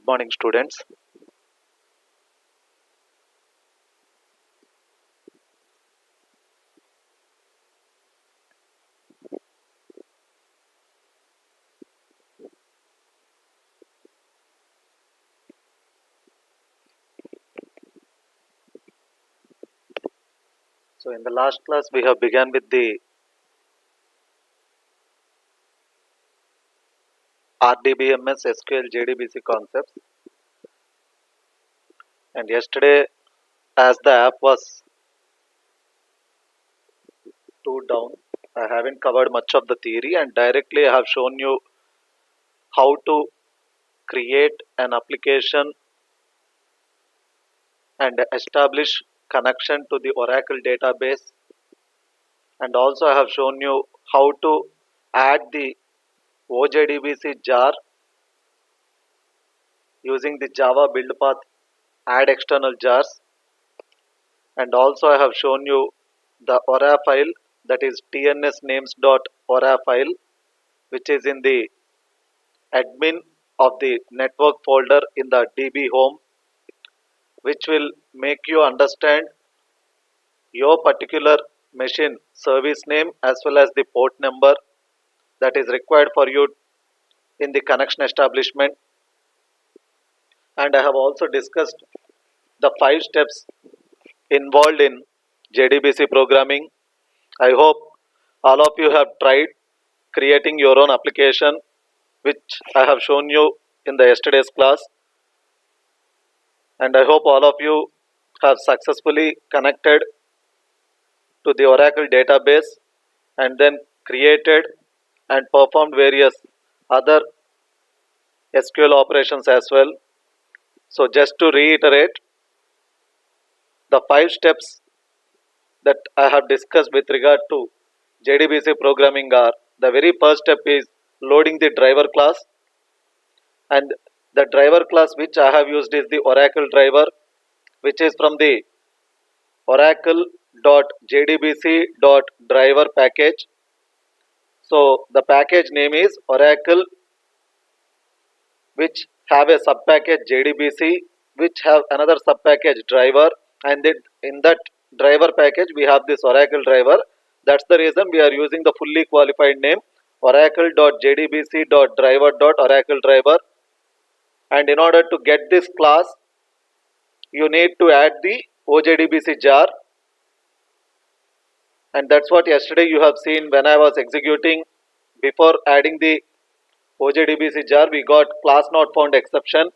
morning, students. So, in the last class, we have begun with the RDBMS SQL JDBC concepts, and yesterday, as the app was too down, I haven't covered much of the theory, and directly I have shown you how to create an application and establish connection to the Oracle database, and also I have shown you how to add the OJDBC jar using the Java build path add external jars, and also I have shown you the Ora file, that is tnsnames.ora file, which is in the admin of the network folder in the DB home, which will make you understand your particular machine service name as well as the port number that is required for you in the connection establishment. And I have also discussed the 5 steps involved in JDBC programming. I hope all of you have tried creating your own application, which I have shown you in the yesterday's class, and I hope all of you have successfully connected to the Oracle database and then created and performed various other SQL operations as well. So just to reiterate, the 5 steps that I have discussed with regard to JDBC programming are: the very first step is loading the driver class, and the driver class which I have used is the Oracle driver, which is from the oracle.jdbc.driver package. So the package name is Oracle, which have a subpackage JDBC, which have another subpackage driver, and then in that driver package we have this Oracle driver. That's the reason we are using the fully qualified name oracle.jdbc.driver.oracle driver. And in order to get this class, you need to add the OJDBC jar, and that's what yesterday you have seen when I was executing. Before adding the OJDBC jar, we got class not found exception.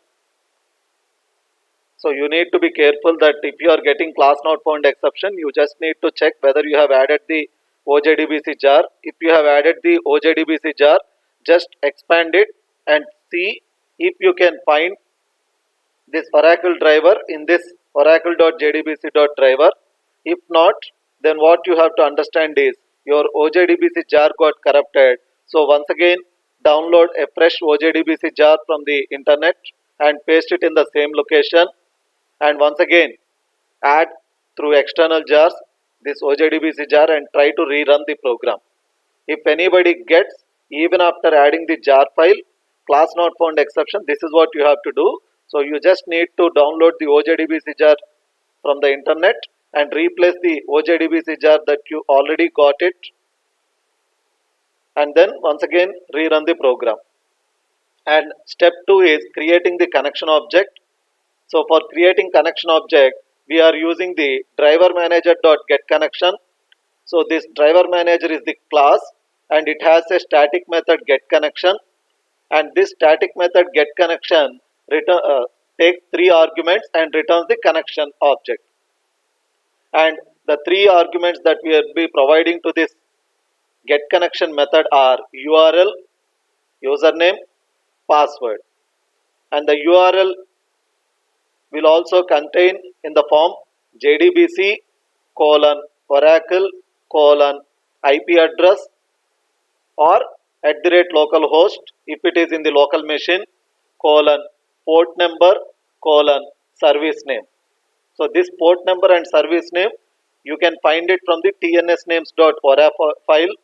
So you need to be careful that if you are getting class not found exception, you just need to check whether you have added the OJDBC jar. If you have added the OJDBC jar, just expand it and see if you can find this Oracle driver in this oracle.jdbc.driver. If not, then what you have to understand is your OJDBC jar got corrupted. So once again, download a fresh OJDBC jar from the internet and paste it in the same location, and once again add through external jars this OJDBC jar and try to rerun the program. If anybody gets, even after adding the jar file, class not found exception, this is what you have to do. So you just need to download the OJDBC jar from the internet and replace the OJDBC jar that you already got it, and then once again rerun the program. And step 2 is creating the connection object. So for creating connection object, we are using the driver manager.getConnection. So this driver manager is the class, and it has a static method getConnection, and this static method getConnection takes 3 arguments and returns the connection object. And the 3 arguments that we will be providing to this getConnection method are URL, username, password, and the URL will also contain in the form JDBC Oracle IP address, or @localhost if it is in the local machine, port number service name. So this port number and service name, you can find it from the tnsnames.ora file,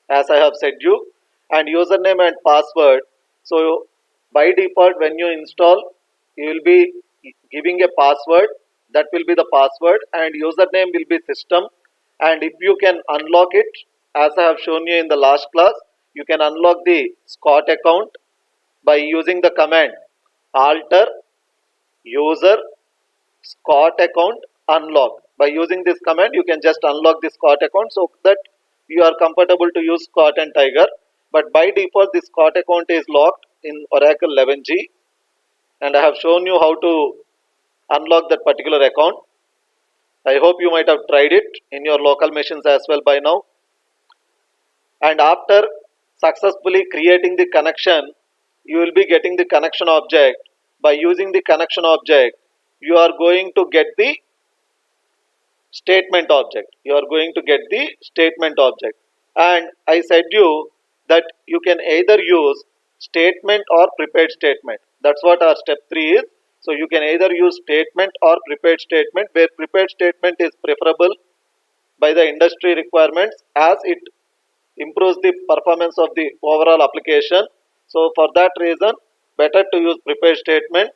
as I have said you, and username and password. So by default when you install, you will be giving a password. That will be the password, and username will be system. And if you can unlock it, as I have shown you in the last class, you can unlock the Scott account by using the command alter user Scott account unlock. By using this command, you can just unlock the Scott account so that you are comfortable to use Scott and Tiger. But by default, this Scott account is locked in Oracle 11g, and I have shown you how to unlock that particular account. I hope you might have tried it in your local machines as well by now. And after successfully creating the connection, you will be getting the connection object. By using the connection object, you are going to get the statement object. You are going to get the statement object. And I said you that you can either use statement or prepared statement. That's what our step 3 is. So you can either use statement or prepared statement, where prepared statement is preferable by the industry requirements as it improves the performance of the overall application. So for that reason, better to use prepared statement.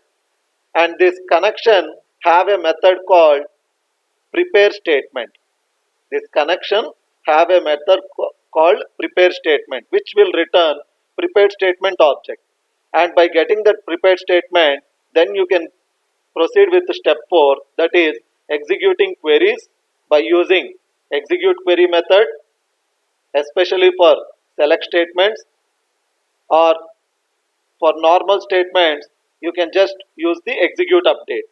And this connection have a method called prepare statement. This connection have a method called prepare statement, which will return prepared statement object. And by getting that prepared statement, then you can proceed with step 4, that is executing queries by using execute query method, especially for select statements, or for normal statements you can just use the execute update.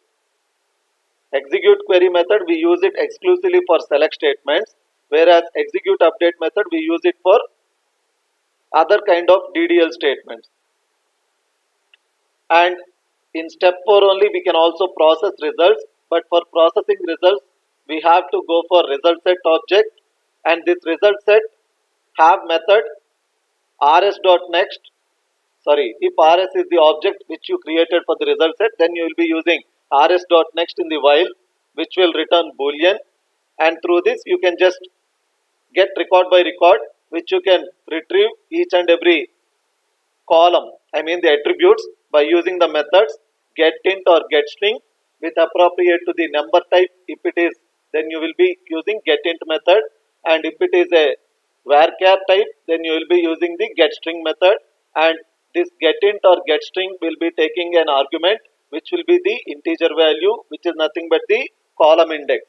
Execute query method, we use it exclusively for select statements, whereas execute update method, we use it for other kind of DDL statements. And in step 4 only we can also process results, but for processing results we have to go for result set object, and this result set have method rs.next. Sorry, if rs is the object which you created for the result set, then you will be using rs.next in the while, which will return boolean. And through this you can just get record by record, which you can retrieve each and every column, I mean the attributes, by using the methods getInt or getString with appropriate to the number type. If it is, then you will be using getInt method, and if it is a varchar type, then you will be using the getString method. And this getInt or getString will be taking an argument which will be the integer value, which is nothing but the column index.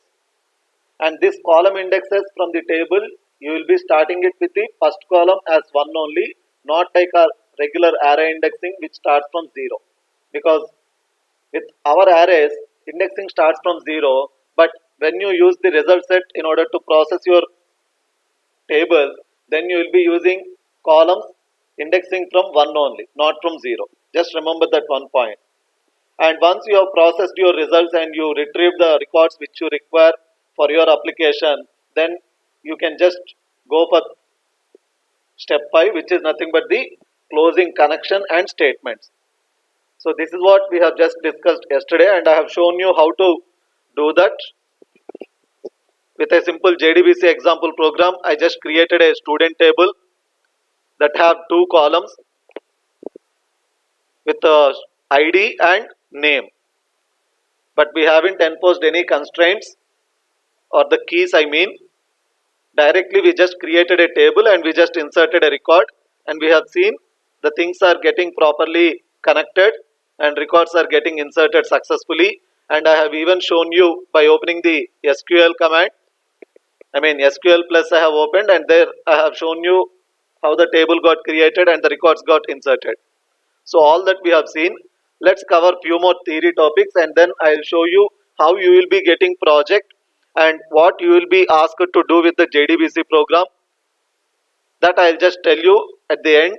And this column indexes from the table, you will be starting it with the first column as 1 only, not like a regular array indexing which starts from 0. Because with our arrays, indexing starts from 0, but when you use the result set in order to process your table, then you will be using columns indexing from 1 only, not from 0. Just remember that one point. And once you have processed your results and you retrieve the records which you require for your application, then you can just go for step 5, which is nothing but the closing connection and statements. So this is what we have just discussed yesterday, and I have shown you how to do that with a simple JDBC example program. I just created a student table that have 2 columns with ID and name, but we haven't enforced any constraints or the keys. I mean, directly we just created a table and we just inserted a record, and we have seen the things are getting properly connected and records are getting inserted successfully. And I have even shown you by opening the SQL command, I mean SQL plus I have opened, and there I have shown you how the table got created and the records got inserted. So all that we have seen. Let's cover few more theory topics, and then I'll show you how you will be getting project and what you will be asked to do with the JDBC program. That I'll just tell you at the end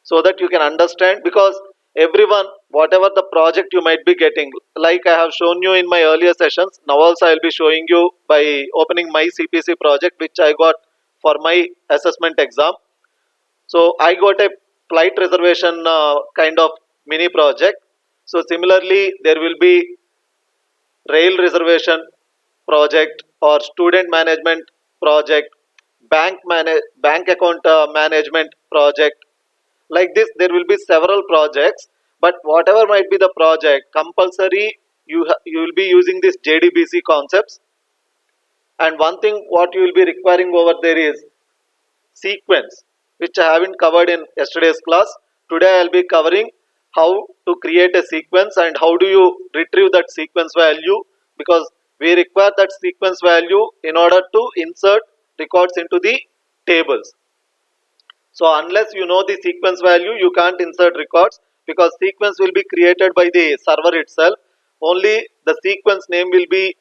so that you can understand, because everyone, whatever the project you might be getting, like I have shown you in my earlier sessions, now also I'll be showing you by opening my CPC project which I got for my assessment exam. So I got a flight reservation kind of mini project. So similarly there will be rail reservation project or student management project, bank account management project. Like this there will be several projects, but whatever might be the project, compulsory you will be using this JDBC concepts. And one thing what you will be requiring over there is sequence, which I haven't covered in yesterday's class. Today I'll be covering how to create a sequence and how do you retrieve that sequence value, because we require that sequence value in order to insert records into the tables. So unless you know the sequence value, you can't insert records, because sequence will be created by the server itself. Only the sequence name will be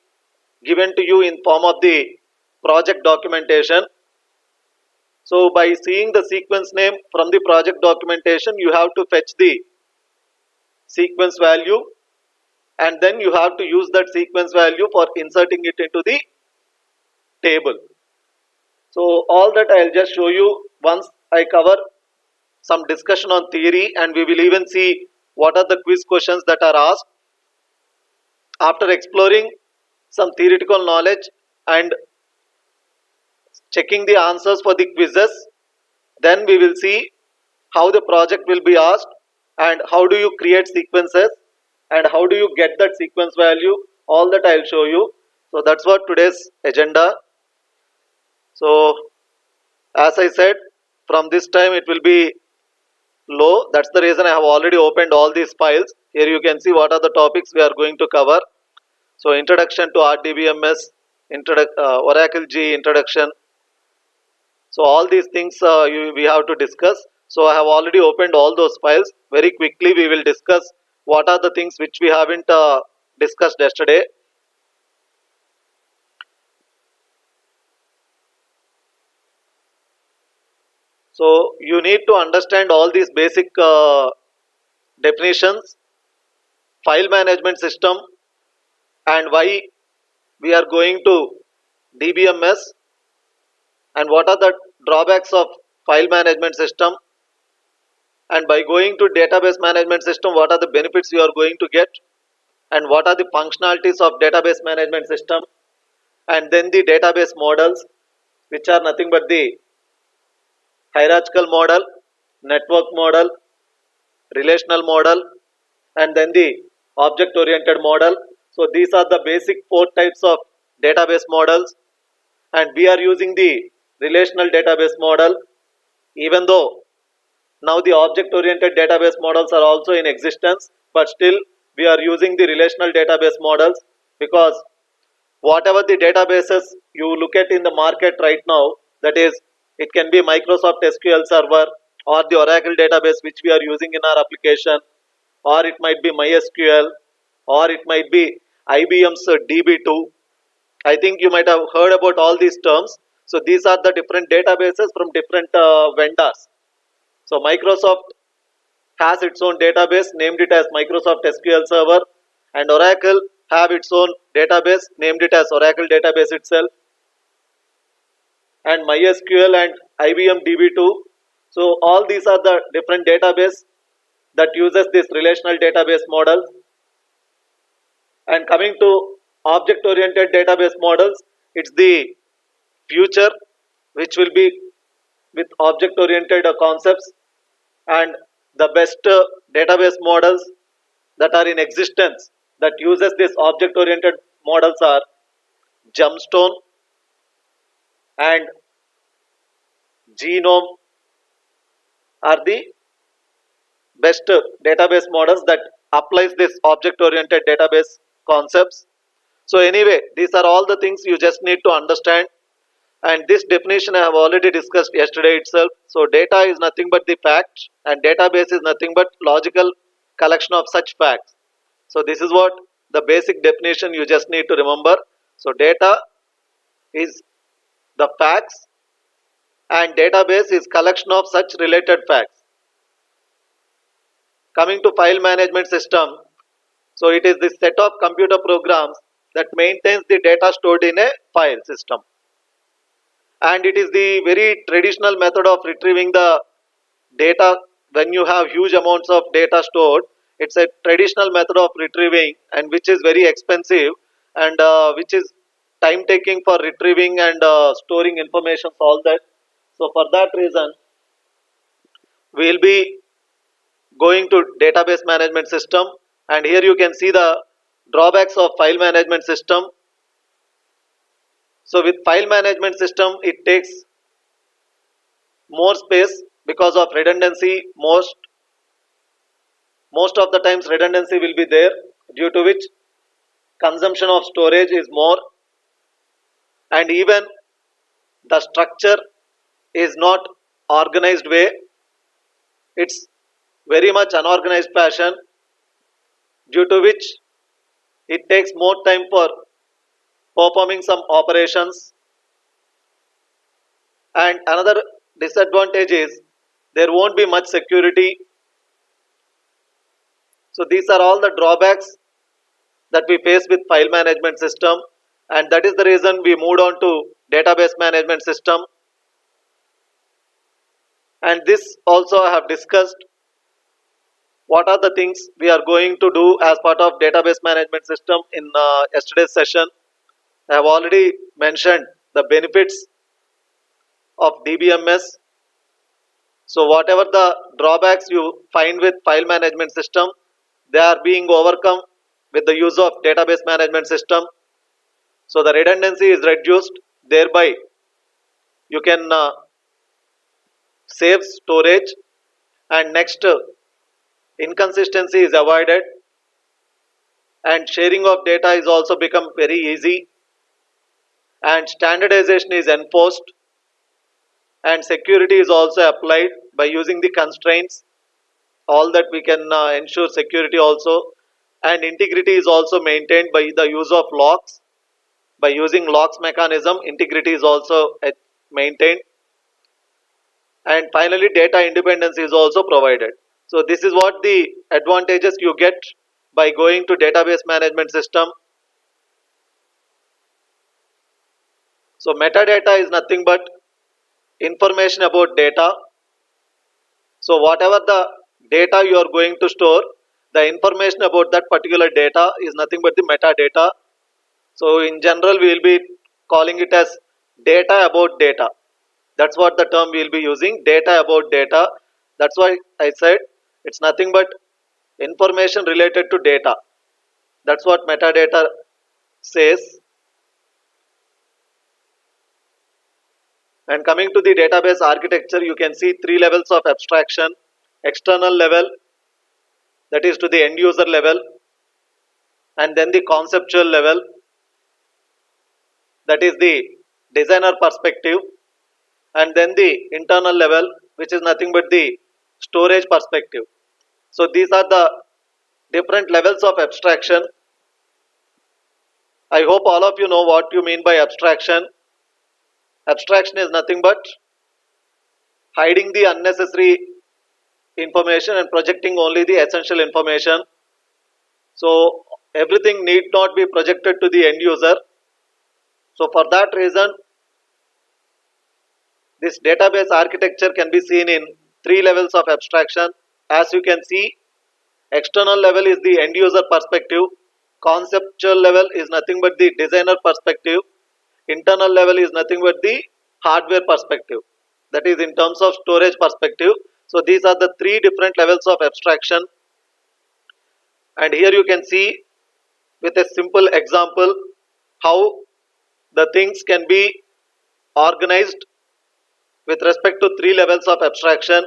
given to you in form of the project documentation. So by seeing the sequence name from the project documentation, you have to fetch the sequence value, and then you have to use that sequence value for inserting it into the table. So all that I'll just show you once I cover some discussion on theory, and we will even see what are the quiz questions that are asked. After exploring some theoretical knowledge and checking the answers for the quizzes, then we will see how the project will be asked and how do you create sequences and how do you get that sequence value. All that I'll show you. So that's what today's agenda. So as I said, from this time it will be low. That's the reason I have already opened all these files. Here you can see what are the topics we are going to cover. So introduction to RDBMS, Oracle G introduction. So all these things we have to discuss. So I have already opened all those files. Very quickly we will discuss what are the things which we haven't discussed yesterday. So you need to understand all these basic definitions, file management system, and why we are going to DBMS, and what are the drawbacks of file management system, and by going to database management system, what are the benefits you are going to get, and what are the functionalities of database management system, and then the database models, which are nothing but the hierarchical model, network model, relational model, and then the object oriented model. So these are the basic 4 types of database models, and we are using the relational database model, even though now the object oriented database models are also in existence, but still we are using the relational database models, because whatever the databases you look at in the market right now, that is, it can be Microsoft SQL Server or the Oracle database which we are using in our application, or it might be MySQL, or it might be IBM's DB2. I think you might have heard about all these terms. So these are the different databases from different vendors. So Microsoft has its own database, named it as Microsoft SQL Server, and Oracle have its own database, named it as Oracle database itself, and MySQL and IBM DB2. So all these are the different database that uses this relational database model. And coming to object oriented database models, it's the future which will be with object oriented concepts, and the best database models that are in existence that uses this object oriented models are Gemstone and Genome are the best database models that applies this object oriented database concepts. So anyway, these are all the things you just need to understand, and this definition I have already discussed yesterday itself. So data is nothing but the facts, and database is nothing but logical collection of such facts. So this is what the basic definition you just need to remember. So data is the facts, and database is collection of such related facts. Coming to file management system, so it is the set of computer programs that maintains the data stored in a file system, and it is the very traditional method of retrieving the data. When you have huge amounts of data stored, it's a traditional method of retrieving, and which is very expensive, and which is time taking for retrieving and storing information, all that. So for that reason we will be going to database management system, and here you can see the drawbacks of file management system. So with file management system, it takes more space because of redundancy. Most of the times redundancy will be there, due to which consumption of storage is more, and even the structure is not organized way. It's very much unorganized fashion, due to which it takes more time for performing some operations. And another disadvantage is there won't be much security. So these are all the drawbacks that we face with file management system, and that is the reason we moved on to database management system. And this also I have discussed what are the things we are going to do as part of database management system in yesterday's session. I have already mentioned the benefits of DBMS. So whatever the drawbacks you find with file management system, they are being overcome with the use of database management system. So the redundancy is reduced, thereby you can save storage, and next, inconsistency is avoided, and sharing of data is also become very easy, and standardization is enforced, and security is also applied by using the constraints. All that we can ensure security also, and integrity is also maintained by the use of locks. By using locks mechanism, integrity is also maintained, and finally data independence is also provided. So this is what the advantages you get by going to database management system. So metadata is nothing but information about data. So whatever the data you are going to store, the information about that particular data is nothing but the metadata. So in general we will be calling it as data about data. That's what the term we will be using, data about data. That's why I said it's nothing but information related to data. That's what metadata says. And coming to the database architecture, you can see three levels of abstraction. External level, that is to the end user level, and then the conceptual level, that is the designer perspective, and then the internal level, which is nothing but the storage perspective. So these are the different levels of abstraction. I hope all of you know what you mean by abstraction. Abstraction is nothing but hiding the unnecessary information and projecting only the essential information. So everything need not be projected to the end user. So for that reason, this database architecture can be seen in three levels of abstraction. As you can see, external level is the end user perspective, conceptual level is nothing but the designer perspective, internal level is nothing but the hardware perspective, that is in terms of storage perspective. So these are the three different levels of abstraction, and here you can see with a simple example how the things can be organized with respect to three levels of abstraction.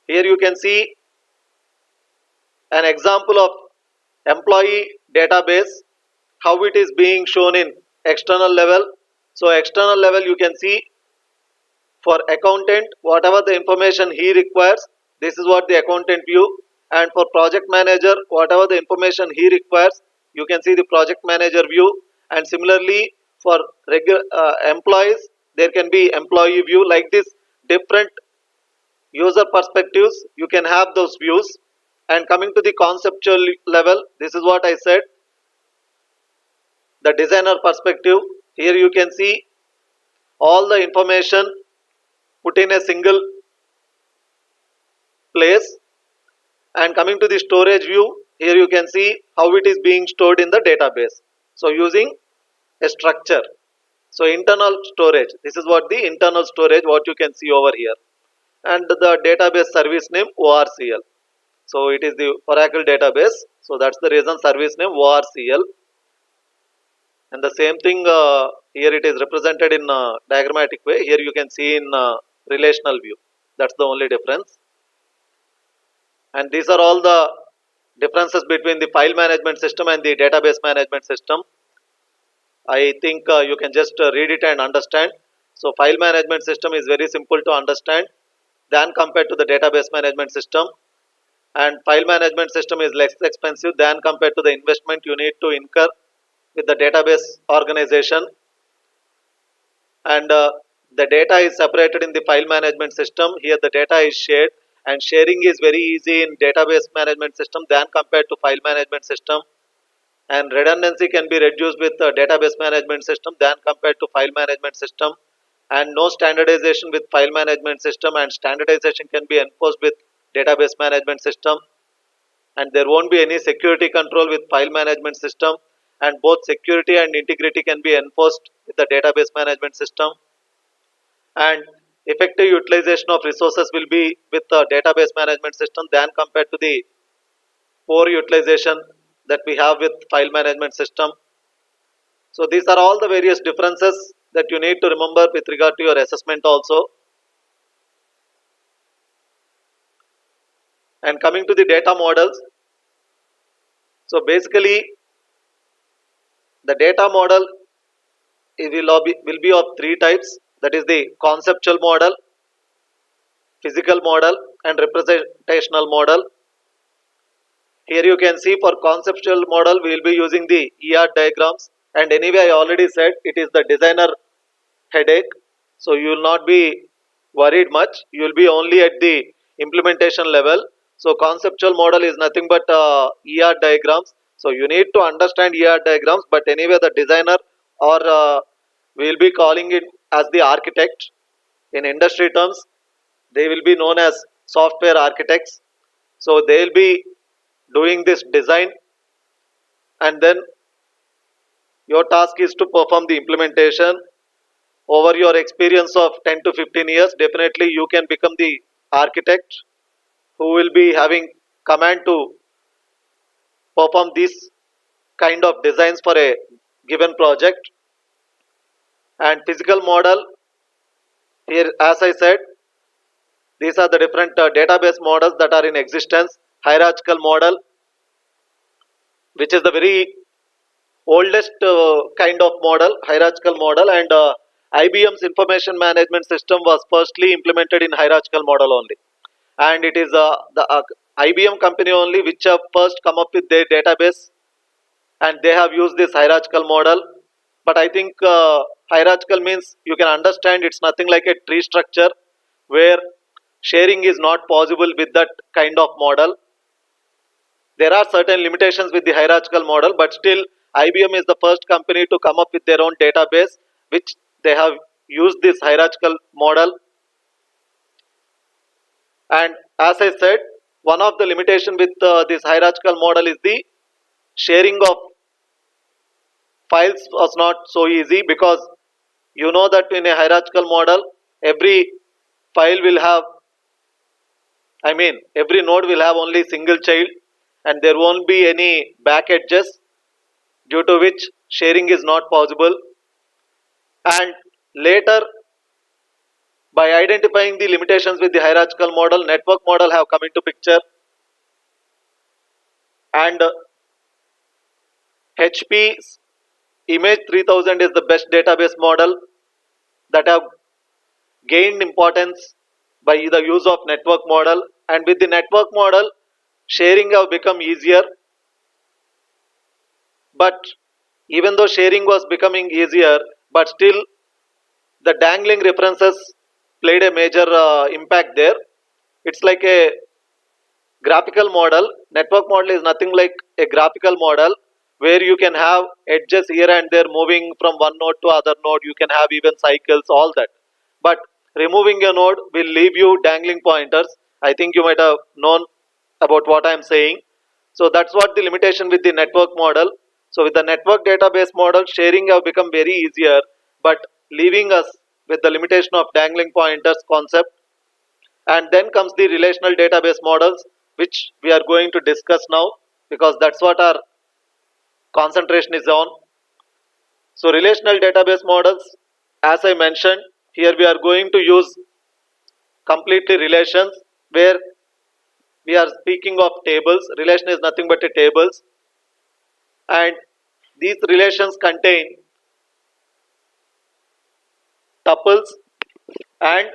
Here you can see an example of employee database, how it is being shown in external level. So external level, you can see for accountant, whatever the information he requires, this is what the accountant view, and for project manager, whatever the information he requires, you can see the project manager view. And similarly for regular employees, there can be employee view. Like this, different user perspectives, you can have those views. And coming to the conceptual level, this is what I said, the designer perspective. Here you can see all the information put in a single place. And coming to the storage view, here you can see how it is being stored in the database. So using a structure. So internal storage, this is what the internal storage, what you can see over here. and the database service name ORCL. So it is the Oracle database. So that's the reason service name ORCL. And the same thing here it is represented in diagrammatic way. Here you can see in relational view. That's the only difference. And these are all the differences between the file management system and the database management system. I think you can just read it and understand. So file management system is very simple to understand than compared to the database management system, and file management system is less expensive than compared to the investment you need to incur with the database organization. And the data is separated in the file management system. Here the data is shared, and sharing is very easy in database management system than compared to file management system. And redundancy can be reduced with the database management system than compared to file management system. And no standardization with file management system, and standardization can be enforced with database management system. And there won't be any security control with file management system, and both security and integrity can be enforced with the database management system. And effective utilization of resources will be with the database management system than compared to the poor utilization that we have with file management system. So these are all the various differences that you need to remember with regard to your assessment also. And coming to the data models, so basically the data model will be of three types, that is the conceptual model, physical model, and representational model. Here you can see for conceptual model we will be using the ER diagrams, and anyway I already said it is the designer headache, so you will not be worried much, you will be only at the implementation level. So conceptual model is nothing but ER diagrams, so you need to understand ER diagrams, but anyway the designer, or we will be calling it as the architect. In industry terms they will be known as software architects. So they will be doing this design, and then your task is to perform the implementation. Over your experience of 10 to 15 years, definitely you can become the architect who will be having command to perform these kind of designs for a given project. And physical model, here as I said, these are the different database models that are in existence. Hierarchical model, which is the very oldest kind of model, hierarchical model, and IBM's information management system was firstly implemented in hierarchical model only, and it is the IBM company only which have first come up with their database, and they have used this hierarchical model. But I think hierarchical means you can understand it's nothing like a tree structure where sharing is not possible with that kind of model. There are certain limitations with the hierarchical model, but still IBM is the first company to come up with their own database which they have used this hierarchical model. And as I said, one of the limitation with this hierarchical model is the sharing of files was not so easy, because you know that in a hierarchical model every file will have, I mean every node will have only single child, and there won't be any back edges, due to which sharing is not possible. And later, by identifying the limitations with the hierarchical model, network model have come into picture, and HP's Image 3000 is the best database model that have gained importance by the use of network model. And with the network model, sharing have become easier. But even though sharing was becoming easier, but still the dangling references played a major impact there. It's like a graphical model. Network model is nothing like a graphical model where you can have edges here and there moving from one node to other node. You can have even cycles, all that. But removing a node will leave you dangling pointers. I think you might have known about what I am saying. So that's what the limitation with the network model. So with the network database model, sharing have become very easier, but leaving us with the limitation of dangling pointers concept. And then comes the relational database models, which we are going to discuss now because that's what our concentration is on. So relational database models, as I mentioned, here we are going to use completely relations, where we are speaking of tables. Relation is nothing but a tables, and these relations contain tuples and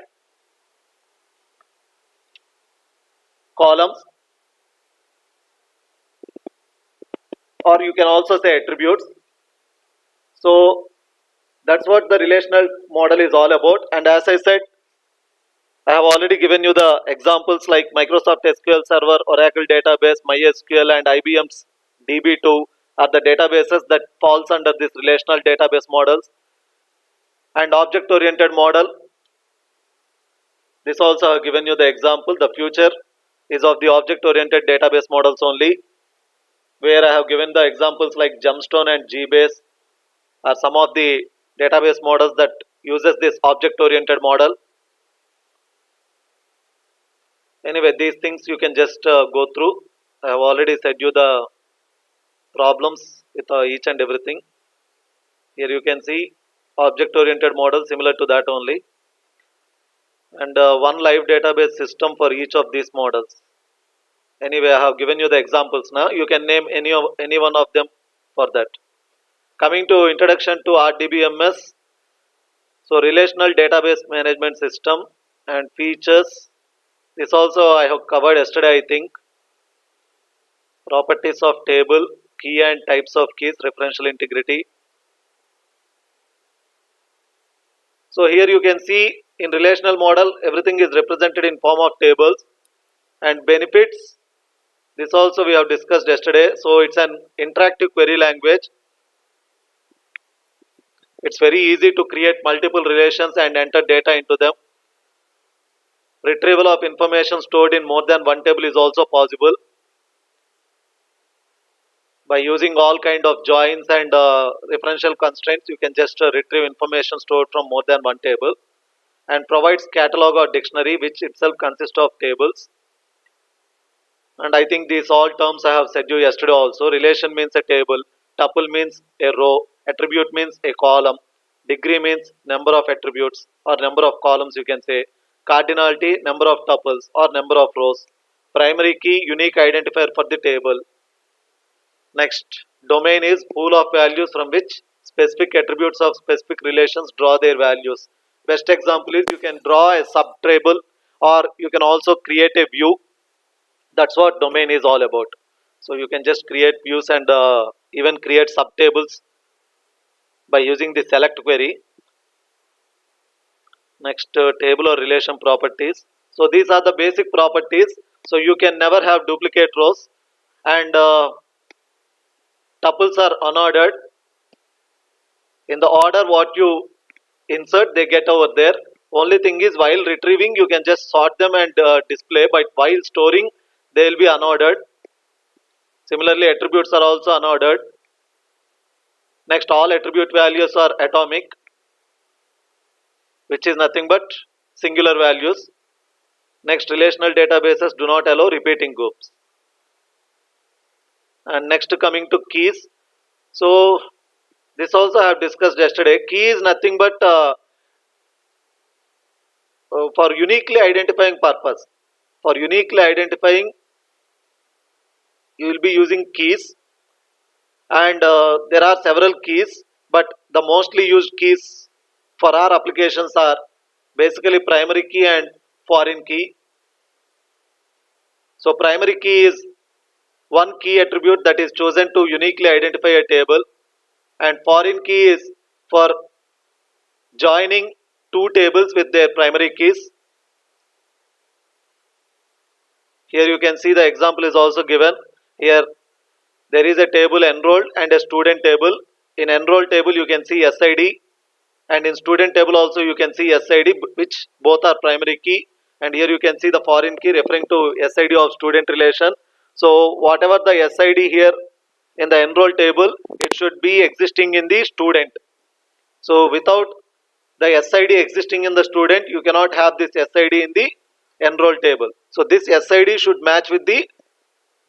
columns, or you can also say attributes. So that's what the relational model is all about. And as I said, I have already given you the examples like Microsoft SQL Server, Oracle Database, MySQL, and IBM's DB2 are the databases that falls under this relational database models. And object-oriented model, this also I have given you the example. The future is of the object-oriented database models only, where I have given the examples like Gemstone and GBase are some of the database models that uses this object-oriented model. Anyway, these things you can just go through. I have already said you the problems with each and everything. Here you can see object-oriented model similar to that only, and one live database system for each of these models. Anyway, I have given you the examples now. You can name any one of them for that. Coming to introduction to RDBMS, so relational database management system and features. This also I have covered yesterday, I think. Properties of table, key and types of keys, referential integrity. So here you can see in relational model everything is represented in form of tables. And benefits, this also we have discussed yesterday. So it's an interactive query language. It's very easy to create multiple relations and enter data into them. Retrieval of information stored in more than one table is also possible by using all kind of joins and referential constraints. You can just retrieve information stored from more than one table, and provides catalog or dictionary, which itself consists of tables. And I think these all terms I have said you yesterday also. Relation means a table, tuple means a row, attribute means a column, degree means number of attributes or number of columns, you can say. Cardinality, number of tuples or number of rows. Primary key, unique identifier for the table. Next, domain is pool of values from which specific attributes of specific relations draw their values. Best example is you can draw a subtable, or you can also create a view. That's what domain is all about. So you can just create views and even create subtables by using the select query. Next, table or relation properties. So these are the basic properties. So you can never have duplicate rows, and tuples are unordered. In the order what you insert, they get over there. Only thing is, while retrieving you can just sort them and display, but while storing they will be unordered. Similarly, attributes are also unordered. Next, all attribute values are atomic, which is nothing but singular values. Next, relational databases do not allow repeating groups. And next, coming to keys. So this also I have discussed yesterday. Key is nothing but for uniquely identifying purpose. For uniquely identifying, you will be using keys, and there are several keys, but the mostly used keys for our applications are basically primary key and foreign key. So primary key is one key attribute that is chosen to uniquely identify a table, and foreign key is for joining two tables with their primary keys. Here you can see the example is also given. Here there is a table enrolled and a student table. In enrolled table you can see SID, and in student table also you can see SID, which both are primary key. And here you can see the foreign key referring to SID of student relation. So whatever the SID here in the enrolled table, it should be existing in the student. So without the SID existing in the student, you cannot have this SID in the enroll table. So this SID should match with the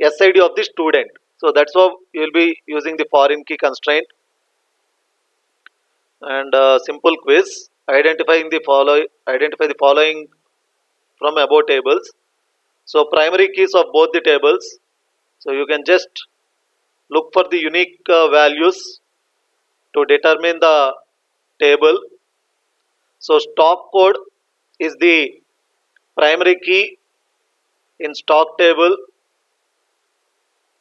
SID of the student. So that's how you will be using the foreign key constraint. And simple quiz, identify the following from above tables. So primary keys of both the tables. So you can just look for the unique values to determine the table. So stock code is the primary key in stock table,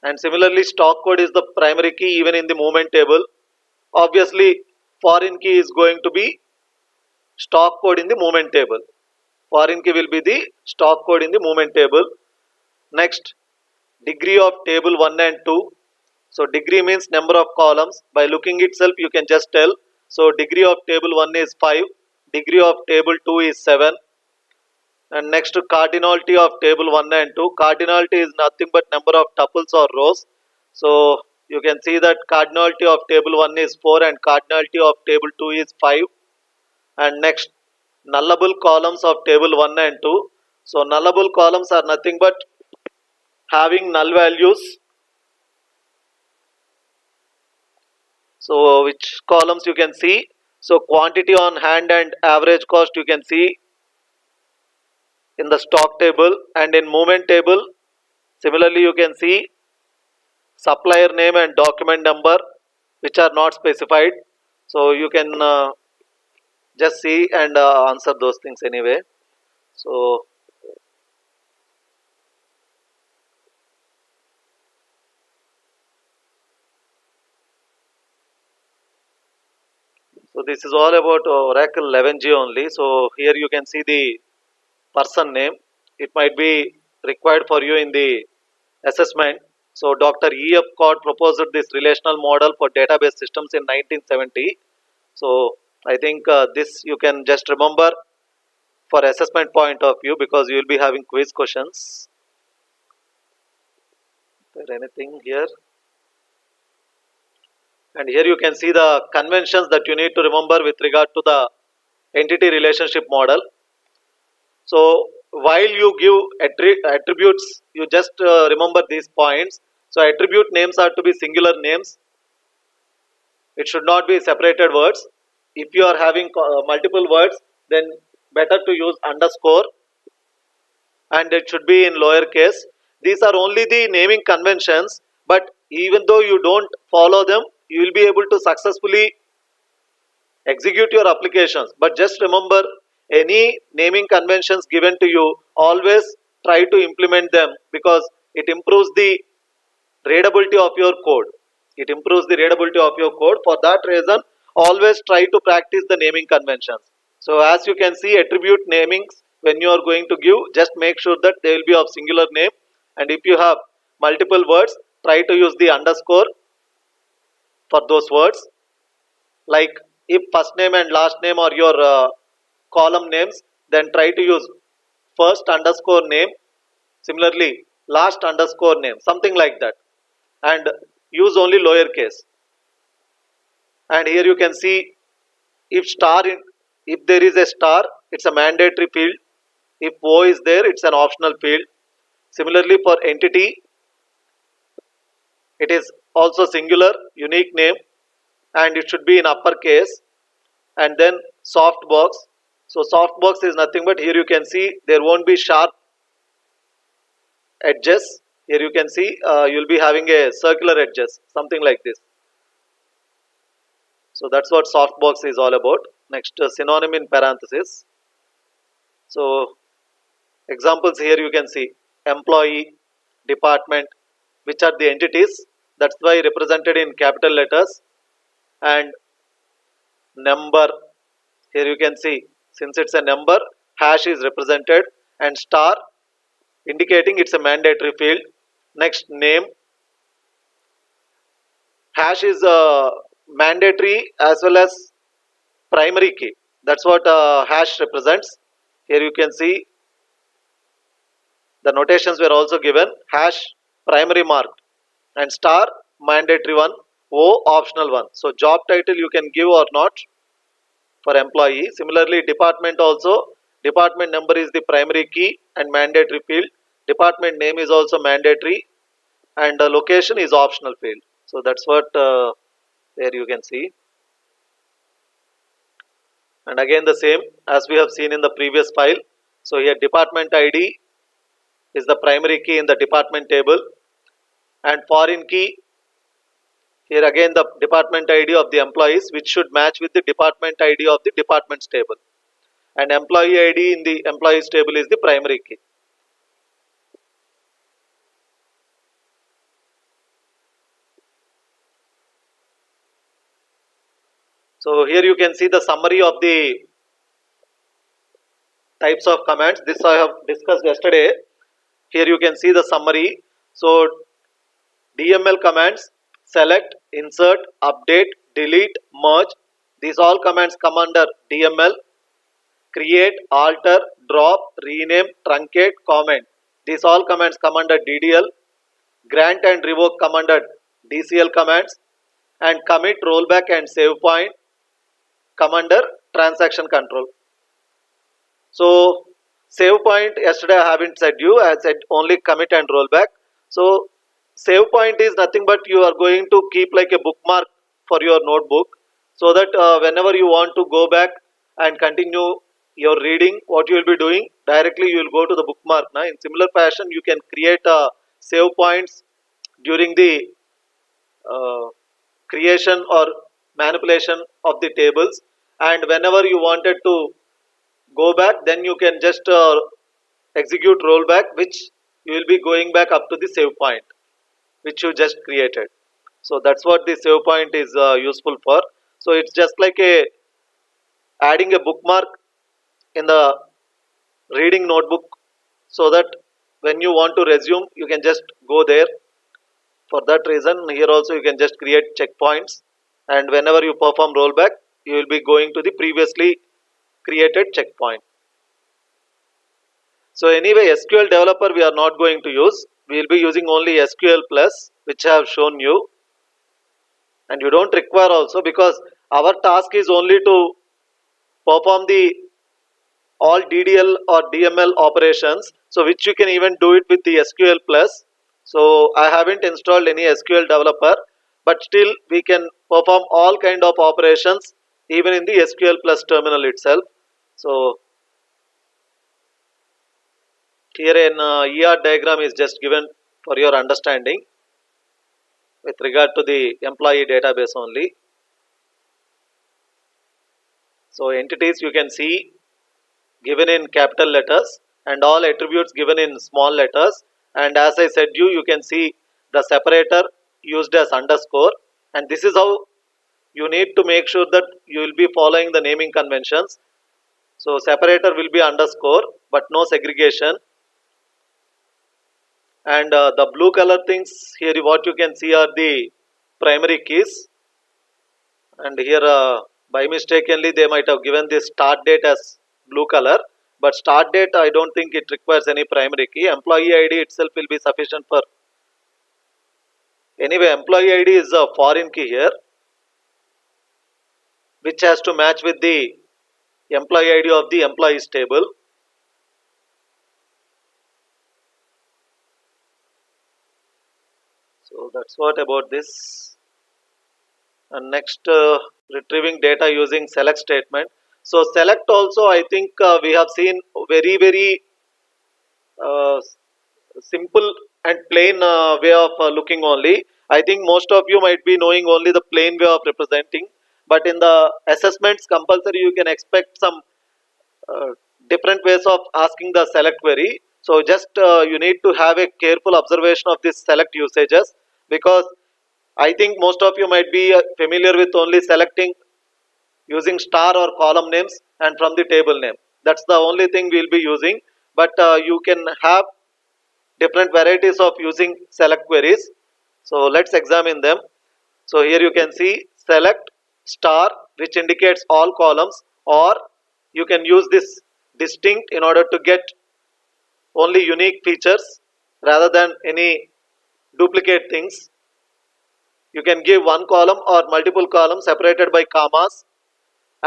and similarly stock code is the primary key even in the movement table. Obviously foreign key is going to be stock code in the movement table. Foreign key will be the stock code in the movement table. Next, degree of table 1 and 2. So degree means number of columns. By looking itself you can just tell. So degree of table 1 is 5, degree of table 2 is 7. And next, cardinality of table 1 and 2. Cardinality is nothing but number of tuples or rows. So you can see that cardinality of table 1 is 4 and cardinality of table 2 is 5. And next, nullable columns of table 1 and 2. So nullable columns are nothing but having null values. So which columns you can see? So quantity on hand and average cost you can see in the stock table, and in movement table similarly you can see supplier name and document number which are not specified. So you can just see and answer those things anyway. So this is all about Oracle 11G only. So here you can see the person name. It might be required for you in the assessment. So Dr. E.F. Codd proposed this relational model for database systems in 1970. So I think this you can just remember for assessment point of view, because you will be having quiz questions. Is there anything here? And here you can see the conventions that you need to remember with regard to the entity relationship model. So while you give attributes, you just remember these points. So attribute names are to be singular names. It should not be separated words. If you are having multiple words, then better to use underscore, and it should be in lowercase. These are only the naming conventions, but even though you don't follow them, you will be able to successfully execute your applications. But just remember, any naming conventions given to you, always try to implement them, because it improves the readability of your code. It improves the readability of your code. For that reason, always try to practice the naming conventions. So as you can see, attribute namings, when you are going to give, just make sure that they will be of singular name. And if you have multiple words, try to use the underscore for those words. Like if first name and last name are your column names, then try to use first underscore name, similarly last underscore name, something like that, and use only lowercase. And here you can see, if there is a star, it's a mandatory field. If O is there, it's an optional field. Similarly for entity, it is also singular unique name, and it should be in uppercase. And then softbox. So softbox is nothing but, here you can see there won't be sharp edges. Here you can see you'll be having a circular edges, something like this. So that's what softbox is all about. Next, synonym in parenthesis. So examples here you can see employee, department, which are the entities. That's why represented in capital letters. And number, here you can see, since it's a number, hash is represented, and star indicating it's a mandatory field. Next, name, hash is mandatory as well as primary key. That's what hash represents. Here you can see the notations were also given. Hash primary marked, and star mandatory one, O optional one. So job title you can give or not for employee. Similarly department also, Department number is the primary key and mandatory field. Department name is also mandatory, and the location is optional field. So that's what there you can see. And again the same as we have seen in the previous file. So here department ID is the primary key in the department table, and foreign key here again the department ID of the employees, which should match with the department ID of the department's table, and employee ID in the employees table is the primary key. So here you can see the summary of the types of commands. This I have discussed yesterday. Here you can see the summary. So DML commands: select, insert, update, delete, merge. These all commands come under DML. Create, alter, drop, rename, truncate, comment. These all commands come under DDL. Grant and revoke come under DCL commands. And commit, rollback and save point come under transaction control. So save point, yesterday I haven't said you, I said only commit and rollback. So save point is nothing but you are going to keep like a bookmark for your notebook, so that whenever you want to go back and continue your reading, what you will be doing, directly you will go to the bookmark. Now in similar fashion you can create save points during the creation or manipulation of the tables, and whenever you wanted to go back, then you can just execute rollback, which you will be going back up to the save point which you just created. So that's what the save point is useful for. So it's just like a adding a bookmark in the reading notebook, so that when you want to resume you can just go there. For that reason, here also you can just create checkpoints, and whenever you perform rollback you will be going to the previously created checkpoint. So anyway, SQL developer we are not going to use. We will be using only SQL plus, which I have shown you, and you don't require also, because our task is only to perform the all DDL or DML operations, so which you can even do it with the SQL plus. So I haven't installed any SQL developer, but still we can perform all kind of operations even in the SQL plus terminal itself. So here an ER diagram is just given for your understanding with regard to the employee database only. So entities you can see given in capital letters, and all attributes given in small letters, and as I said you can see the separator used as underscore, and this is how you need to make sure that you will be following the naming conventions. So separator will be underscore but no segregation, and the blue color things here what you can see are the primary keys, and here by mistakenly they might have given this start date as blue color, but start date I don't think it requires any primary key. Employee ID itself will be sufficient for. Anyway, employee ID is a foreign key here, which has to match with the employee ID of the employees table. So that's what about this. And next, retrieving data using select statement. So select also I think we have seen very uh, simple and plain way of looking only. I think most of you might be knowing only the plain way of representing, but in the assessments compulsory you can expect some uh, different ways of asking the select query. So just you need to have a careful observation of this select usages, because I think most of you might be familiar with only selecting using star or column names and from the table name. That's the only thing we'll be using, but you can have different varieties of using select queries. So let's examine them. So here you can see select star, which indicates all columns, or you can use this distinct in order to get only unique features rather than any duplicate things. You can give one column or multiple columns separated by commas,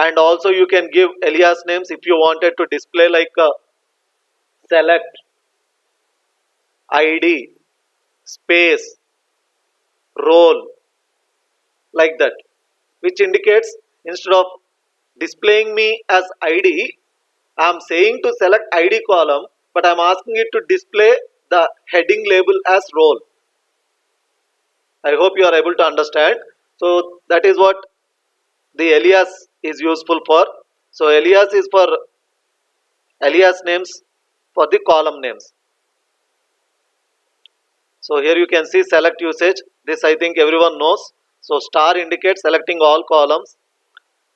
and also you can give alias names if you wanted to display like select id space role, like that, which indicates instead of displaying me as id, I'm saying to select id column, but I'm asking it to display the heading label as role. I hope you are able to understand. So that is what the alias is useful for. So alias is for alias names for the column names. So here you can see select usage. This I think everyone knows. So star indicates selecting all columns,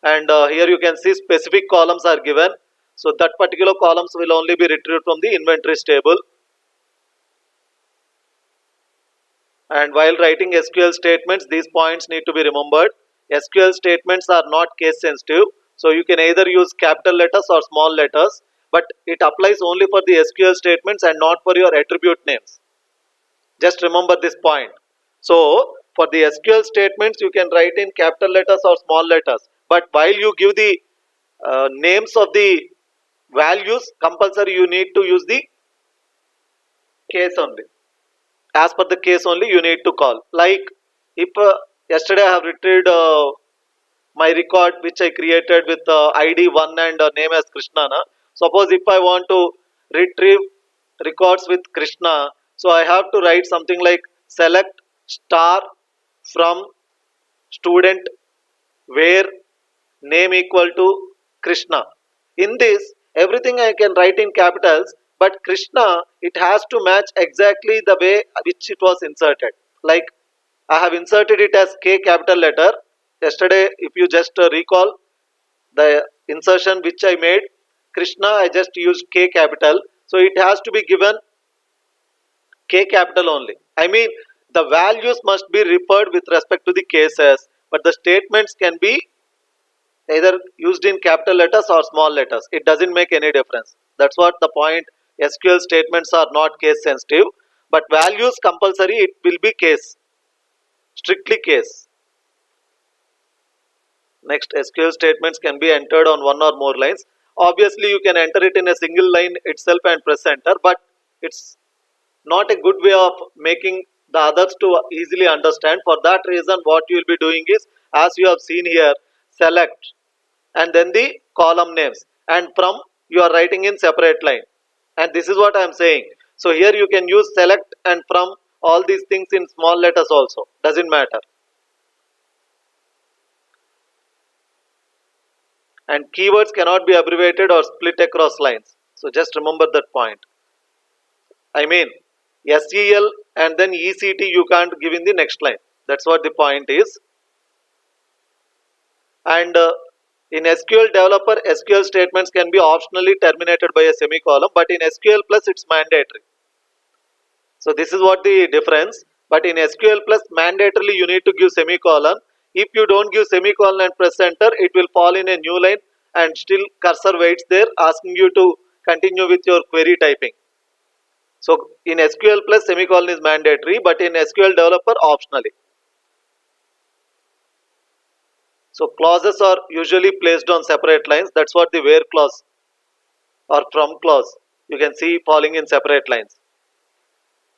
and here you can see specific columns are given. So that particular columns will only be retrieved from the inventories table. And while writing SQL statements, these points need to be remembered. SQL statements are not case sensitive, so you can either use capital letters or small letters, but it applies only for the SQL statements and not for your attribute names. Just remember this point. So for the SQL statements, you can write in capital letters or small letters, but while you give the names of the values, compulsory you need to use the case only. As per the case only you need to call. Like if yesterday I have retrieved my record which I created with id 1 and name as Krishna na? Suppose if I want to retrieve records with Krishna, so I have to write something like select star from student where name equal to Krishna. In this, everything I can write in capitals, but Krishna, it has to match exactly the way which it was inserted. Like I have inserted it as K capital letter. Yesterday, if you just recall the insertion which I made, Krishna, I just used K capital. So it has to be given K capital only. I mean, the values must be referred with respect to the cases, but the statements can be either used in capital letters or small letters. It doesn't make any difference. That's what the point. SQL statements are not case sensitive, but values compulsory, it will be case, strictly case. Next, SQL statements can be entered on one or more lines. Obviously you can enter it in a single line itself and press enter, but it's not a good way of making the others to easily understand. For that reason, what you will be doing is, as you have seen here, select and then the column names, and from you are writing in separate line, and this is what I am saying. So here you can use select and from, all these things in small letters also, doesn't matter. And keywords cannot be abbreviated or split across lines, so just remember that point. I mean, SEL and then ECT you can't give in the next line. That's what the point is. And in SQL Developer, SQL statements can be optionally terminated by a semicolon, but in SQL Plus it's mandatory. So this is what the difference. But in SQL Plus, mandatorily you need to give semicolon. If you don't give semicolon and press enter, it will fall in a new line and still cursor waits there asking you to continue with your query typing. So in SQL Plus, semicolon is mandatory, but in SQL Developer, optionally. So clauses are usually placed on separate lines. That's what the where clause or from clause you can see falling in separate lines.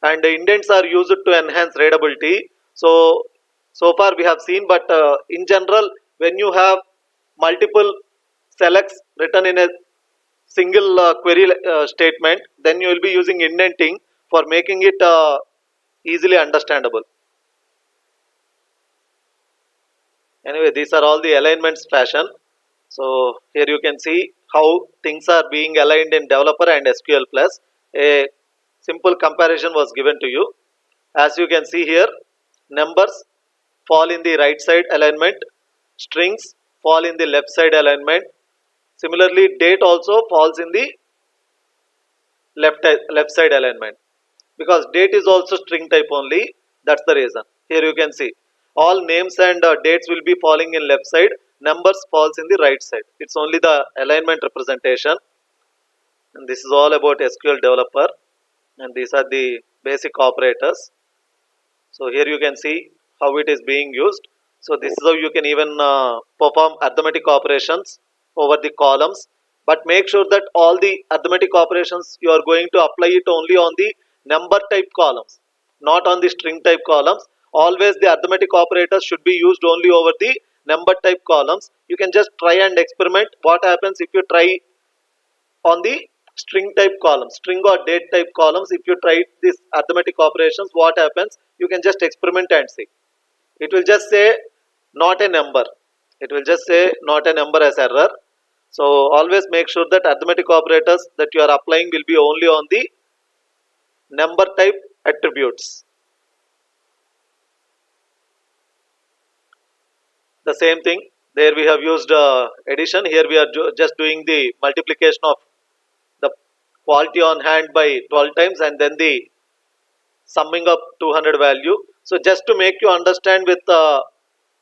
And the indents are used to enhance readability. So far we have seen, but in general, when you have multiple selects written in a single query statement, then you will be using indenting for making it easily understandable. Anyway, these are all the alignments fashion. So here you can see how things are being aligned in developer and SQL Plus. A simple comparison was given to you. As you can see here, numbers fall in the right side alignment, strings fall in the left side alignment. Similarly, date also falls in the left side alignment, because date is also string type only. That's the reason. Here you can see all names and dates will be falling in left side, numbers falls in the right side. It's only the alignment representation. And this is all about SQL Developer, and these are the basic operators. So here you can see how it is being used. So this is how you can even perform arithmetic operations over the columns. But make sure that all the arithmetic operations you are going to apply it only on the number type columns, not on the string type columns. Always the arithmetic operators should be used only over the number type columns. You can just try and experiment what happens if you try on the string type columns, string or date type columns. If you try this arithmetic operations, what happens, you can just experiment and see. It will just say not a number, it will just say not a number as error. So always make sure that arithmetic operators that you are applying will be only on the number type attributes. The same thing, there we have used addition. Here we are just doing the multiplication of the quality on hand by 12 times and then the summing up 200 value. So just to make you understand with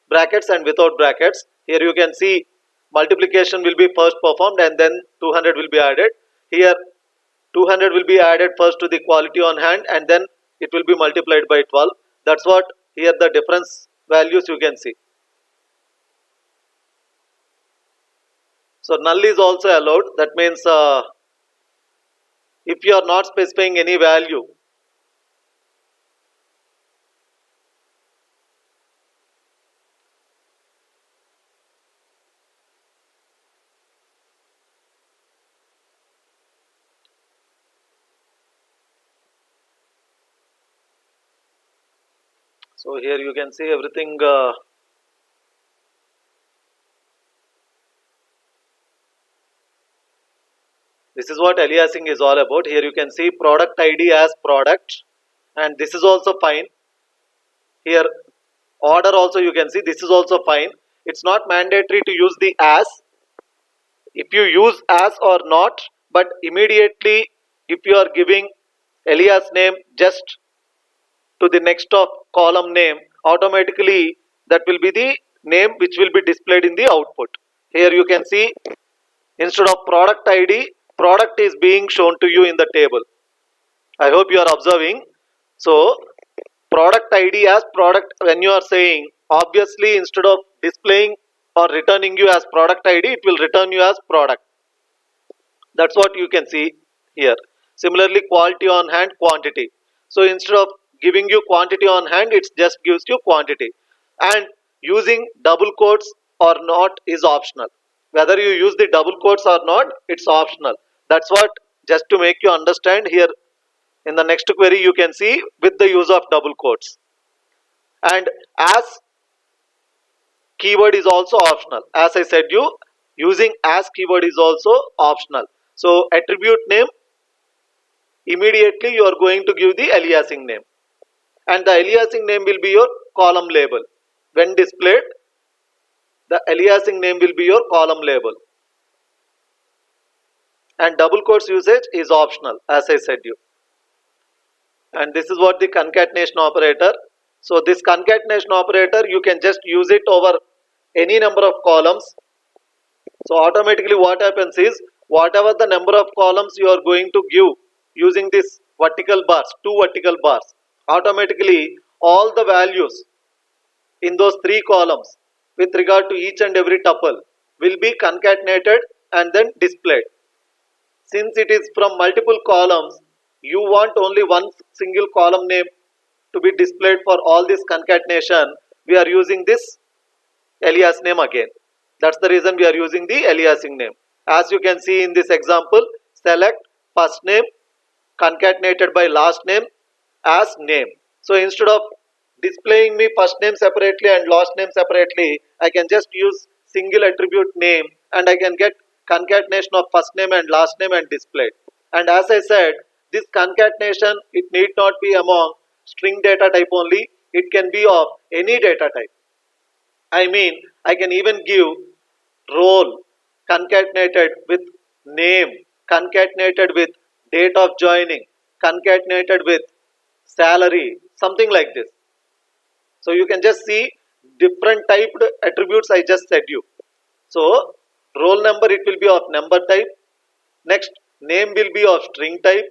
brackets and without brackets, here you can see multiplication will be first performed and then 200 will be added. Here 200 will be added first to the quality on hand and then it will be multiplied by 12. That's what here the difference values you can see. So null is also allowed. That means if you are not specifying any value, so here you can see everything. This is what aliasing is all about. Here you can see product ID as product, and this is also fine. Here order also you can see this is also fine. It's not mandatory to use the as. If you use as or not, but immediately if you are giving alias name just to the next of column name, automatically that will be the name which will be displayed in the output. Here you can see instead of product ID, product is being shown to you in the table. I hope you are observing. So product ID as product, when you are saying, obviously instead of displaying or returning you as product ID, it will return you as product. That's what you can see here. Similarly, quality on hand, quantity. So instead of giving you quantity on hand, it just gives you quantity. And using double quotes or not is optional. Whether you use the double quotes or not, it's optional. That's what, just to make you understand here, in the next query you can see with the use of double quotes. And as keyword is also optional. As I said you, using as keyword is also optional. So attribute name, immediately you are going to give the aliasing name, and the aliasing name will be your column label. When displayed, the aliasing name will be your column label, and double quotes usage is optional, as I said you. And this is what the concatenation operator. So this concatenation operator, you can just use it over any number of columns. So automatically what happens is, whatever the number of columns you are going to give using this vertical bars, two vertical bars, automatically all the values in those three columns with regard to each and every tuple will be concatenated and then displayed. Since it is from multiple columns, you want only one single column name to be displayed for all this concatenation. We are using this alias name again. That's the reason we are using the aliasing name. As you can see in this example, select first name concatenated by last name as name. So instead of displaying me first name separately and last name separately, I can just use single attribute name and I can get concatenation of first name and last name and display it. And as I said, this concatenation, it need not be among string data type only, it can be of any data type. I mean, I can even give role concatenated with name, concatenated with date of joining, concatenated with salary, something like this. So you can just see different typed attributes I just said you. So roll number, it will be of number type. Next, name will be of string type.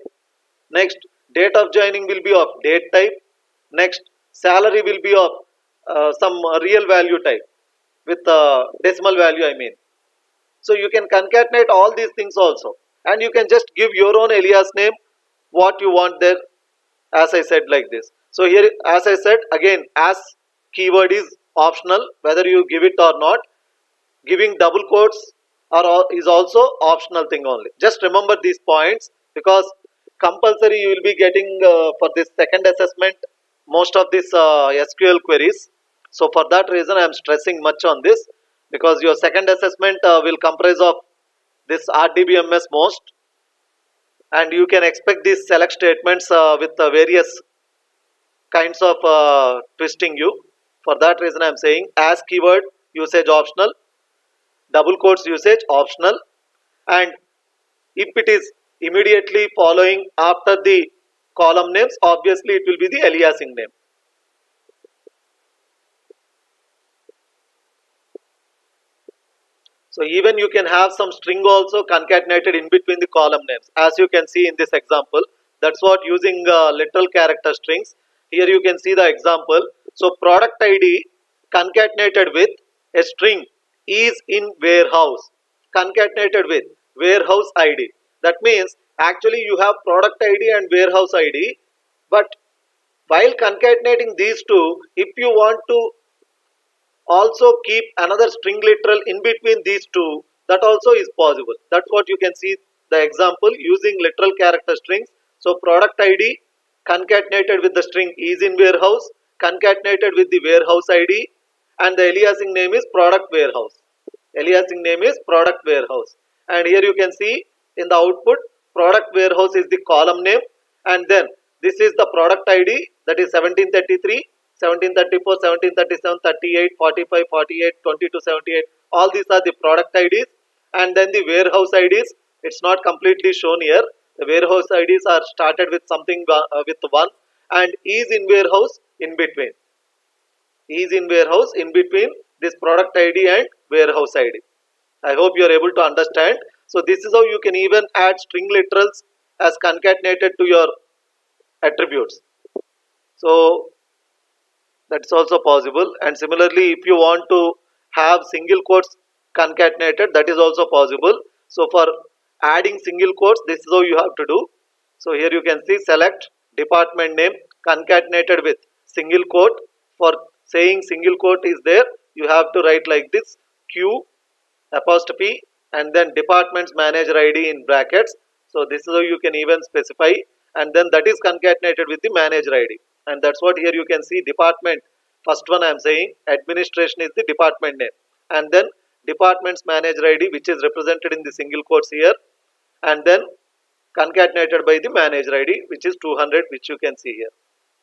Next, date of joining will be of date type. Next, salary will be of some real value type with decimal value, I mean. So you can concatenate all these things also, and you can just give your own alias name what you want there, as I said, like this. So here, as I said again, as keyword is optional whether you give it or not. Giving double quotes is also optional thing only. Just remember these points, because compulsory you will be getting for this second assessment most of these SQL queries. So for that reason I am stressing much on this, because your second assessment will comprise of this RDBMS most, and you can expect these select statements with various kinds of twisting you. For that reason I am saying as keyword usage optional, double quotes usage optional, and if it is immediately following after the column names, obviously it will be the aliasing name. So even you can have some string also concatenated in between the column names, as you can see in this example. That's what using literal character strings. Here you can see the example. So product ID concatenated with a string is in warehouse, concatenated with warehouse ID. That means actually you have product ID and warehouse ID, but while concatenating these two, if you want to also keep another string literal in between these two, that also is possible. That's what you can see the example using literal character strings. So product ID concatenated with the string is in warehouse, concatenated with the warehouse ID, and the aliasing name is product warehouse. Aliasing name is product warehouse. And here you can see in the output, product warehouse is the column name, and then this is the product ID, that is 1733, 1734, 1737, 38, 45, 48, 22, 78. All these are the product IDs, and then the warehouse IDs. It's not completely shown here. The warehouse IDs are started with something with one, and is in warehouse in between. Is in warehouse in between this product ID and warehouse ID. I hope you are able to understand. So this is how you can even add string literals as concatenated to your attributes. So that's also possible. And similarly, if you want to have single quotes concatenated, that is also possible. So for adding single quotes, this is how you have to do. So here you can see select department name concatenated with single quote. For saying single quote is there, you have to write like this: Q apostrophe and then department's manager ID in brackets. So this is how you can even specify, and then that is concatenated with the manager ID. And that's what here you can see department. First one I am saying administration is the department name, and then department's manager ID, which is represented in the single quotes here, and then concatenated by the manager ID, which is 200, which you can see here,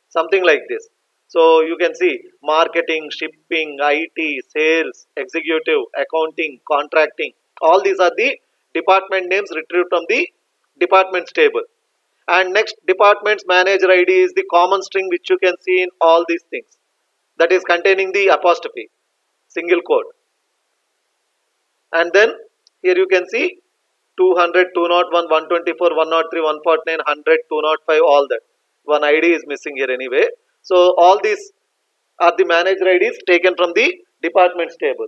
something like this. So you can see marketing, shipping, IT, sales, executive, accounting, contracting. All these are the department names retrieved from the departments table. And next, department's manager ID is the common string which you can see in all these things, that is containing the apostrophe, single quote. And then here you can see 200, 201, 124, 103, 149, 100, 205, all that. One ID is missing here anyway. So all these are the manager IDs taken from the departments table.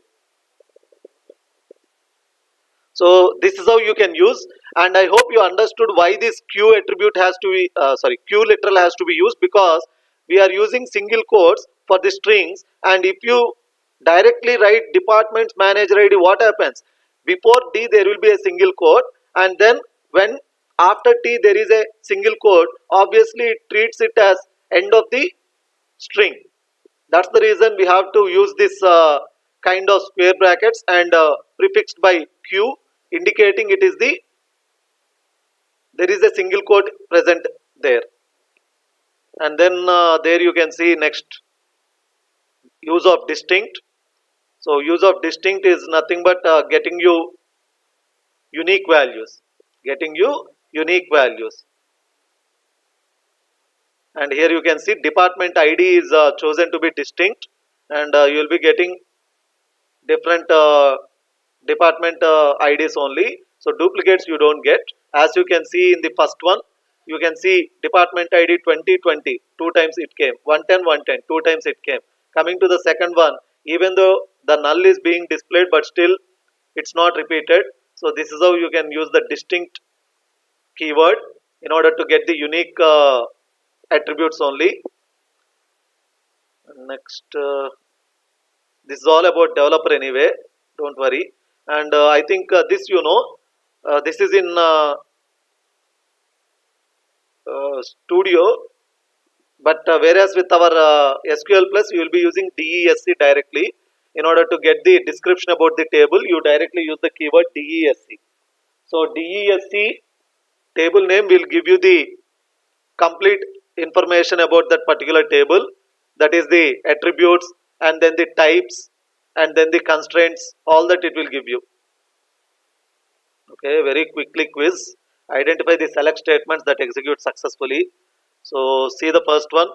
So this is how you can use, and I hope you understood why this Q attribute has to be Q literal has to be used, because we are using single quotes for the strings. And if you directly write departments manager ID, what happens? Before D there will be a single quote, and then when after T there is a single quote, obviously it treats it as end of the string. That's the reason we have to use this kind of square brackets and prefixed by Q, indicating it is there is a single quote present there. And then there you can see next, use of distinct. So use of distinct is nothing but getting you unique values, and here you can see department ID is chosen to be distinct, and you will be getting different department IDs only. So duplicates you don't get. As you can see in the first one, you can see department ID 2020, two times it came, 110, 110, two times it came. Coming to the second one, even though the null is being displayed, but still it's not repeated. So this is how you can use the distinct keyword in order to get the unique attributes only. Next, this is all about developer anyway, don't worry. And I think this, this is in studio, but whereas with our SQL plus you will be using DESC directly. In order to get the description about the table, you directly use the keyword DESC. So DESC table name will give you the complete information about that particular table, that is the attributes and then the types and then the constraints, all that it will give you. Okay, very quickly quiz. Identify the select statements that execute successfully. So see the first one.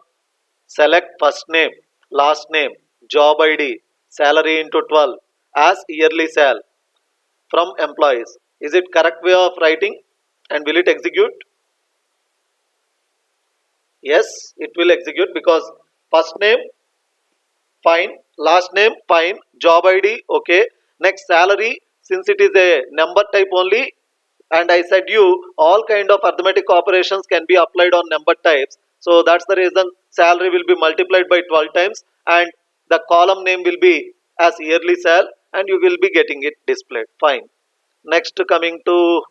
Select first name, last name, job ID, salary into 12 as yearly sal from employees. Is it correct way of writing and will it execute? Yes, it will execute because first name fine, last name fine, job ID okay. Next salary, since it is a number type only, and I said you all kind of arithmetic operations can be applied on number types. So that's the reason salary will be multiplied by 12 times and the column name will be as yearly sal and you will be getting it displayed. Fine. Next, coming to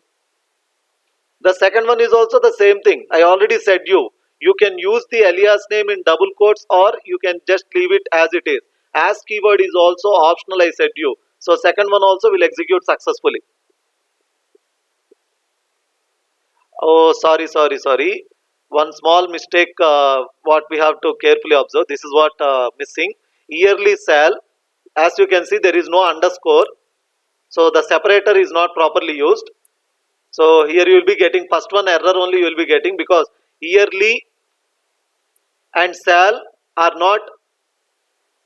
the second one is also the same thing. I already said you can use the alias name in double quotes or you can just leave it as it is. As keyword is also optional, I said you. So second one also will execute successfully. Oh, sorry. One small mistake what we have to carefully observe. This is what missing. Yearly sal. As you can see, there is no underscore. So the separator is not properly used. So here you will be getting first one error only you will be getting because yearly and sal are not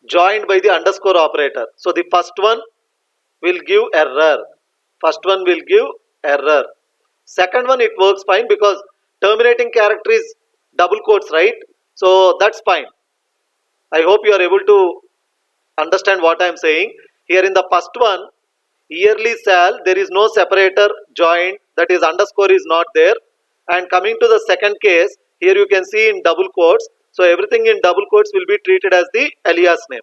joined by the underscore operator. So the first one will give error. First one will give error. Second one it works fine because terminating character is double quotes, right? So that's fine. I hope you are able to understand what I am saying. Here in the first one, yearly sal, there is no separator joined, that is underscore is not there. And coming to the second case, here you can see in double quotes. So everything in double quotes will be treated as the alias name.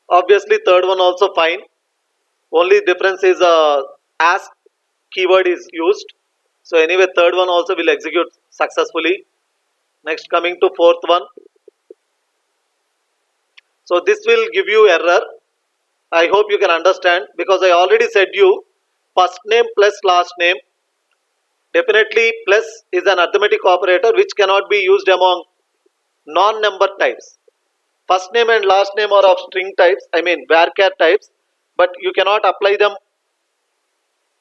Obviously third one also fine. Only difference is as keyword is used. So anyway third one also will execute successfully. Next, coming to fourth one. So this will give you error. I hope you can understand because I already said you first name plus last name. Definitely plus is an arithmetic operator which cannot be used among non-number types. First name and last name are of string types, I mean varchar types, but you cannot apply them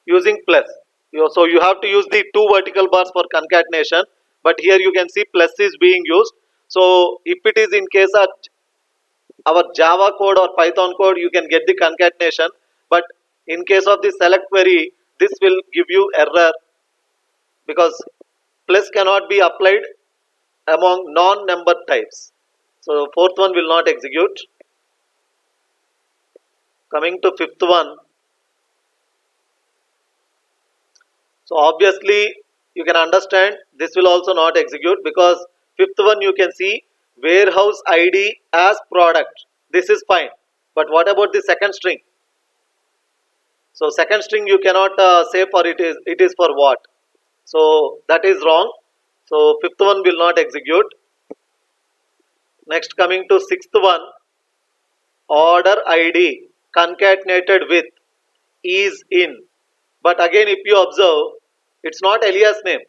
using plus. So you have to use the two vertical bars for concatenation, but here you can see plus is being used. So if it is in case of our Java code or Python code, you can get the concatenation, but in case of the select query, this will give you error because plus cannot be applied among non-number types. So fourth one will not execute. Coming to fifth one. So obviously you can understand this will also not execute because fifth one you can see warehouse ID as product. This is fine. But what about the second string? So second string you cannot say for it is for what. So that is wrong. So fifth one will not execute. Next, coming to sixth one, order ID concatenated with is in. But again if you observe, it's not alias name.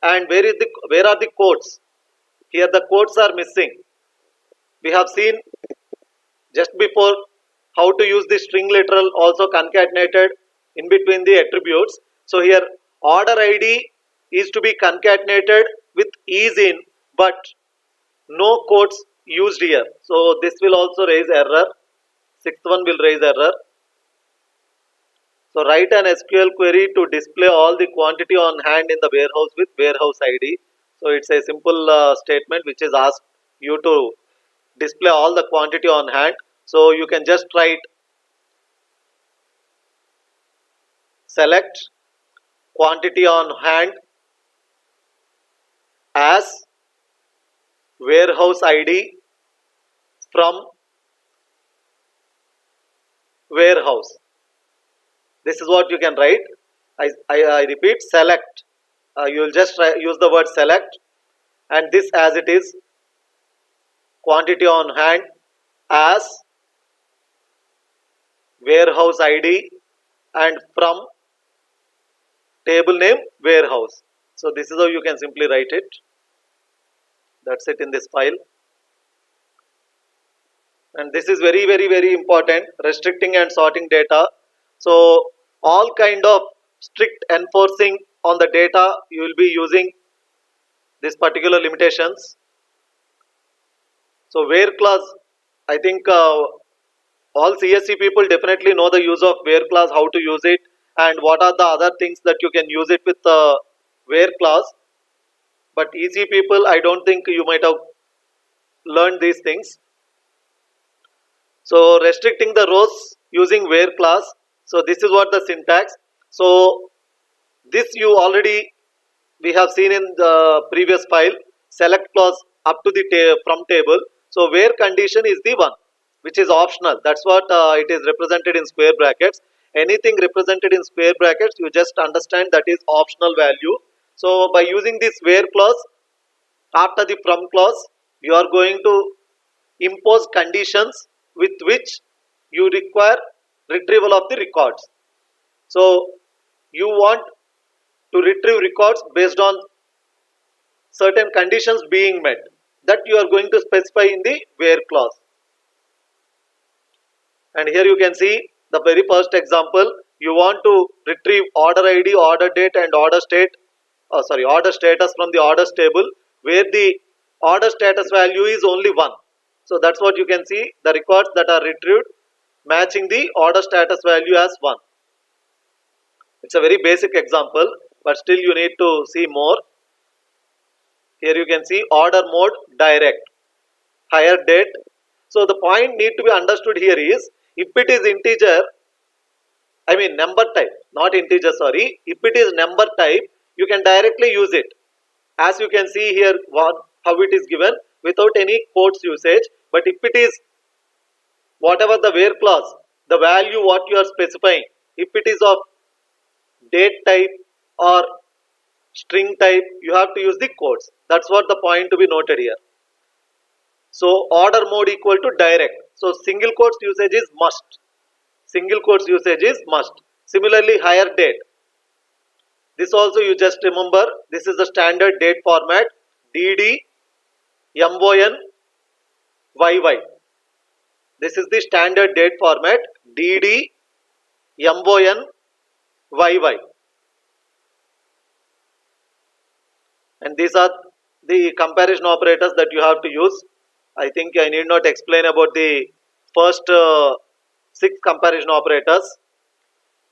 And where are the quotes? Here the quotes are missing. We have seen just before how to use the string literal also concatenated in between the attributes. So here order ID is to be concatenated with is in, but no quotes used here. So this will also raise error. Sixth one will raise error. So write an SQL query to display all the quantity on hand in the warehouse with warehouse ID. So it's a simple statement which is asked you to display all the quantity on hand. So you can just write select quantity on hand as warehouse ID from warehouse. This is what you can write. I repeat, select. You will just use the word select, and this as it is, quantity on hand as warehouse ID and from table name warehouse. So this is how you can simply write it. That's it in this file. And this is very important, restricting and sorting data. So all kind of strict enforcing on the data, you will be using this particular limitations. So where clause, I think all CSC people definitely know the use of where clause, how to use it, and what are the other things that you can use it with where clause. But EC people, I don't think you might have learned these things. So restricting the rows using where clause. So this is what the syntax. So this you already we have seen in the previous file. Select clause up to the from table. So where condition is the one which is optional. That's what it is represented in square brackets. Anything represented in square brackets, you just understand that is optional value. So by using this where clause after the from clause, you are going to impose conditions with which you require retrieval of the records. So you want to retrieve records based on certain conditions being met, that you are going to specify in the where clause. And here you can see the very first example. You want to retrieve order ID, order date, and order status from the orders table, where the order status value is only 1. So that's what you can see, the records that are retrieved matching the order status value as 1. It's a very basic example, but still you need to see more. Here you can see order mode direct, hire date. So the point need to be understood here is, if it is integer, I mean number type, not integer, sorry. If it is number type, you can directly use it. As you can see here, how it is given without any quotes usage. But if it is whatever the where clause, the value what you are specifying, if it is of date type or string type, you have to use the quotes. That's what the point to be noted here. So order mode equal to direct. So single quotes usage is must. Single quotes usage is must. Similarly, hire date. This also you just remember, this is the standard date format, DD MON YY. This is the standard date format, DD MON YY. And these are the comparison operators that you have to use. I think I need not explain about the first 6 comparison operators.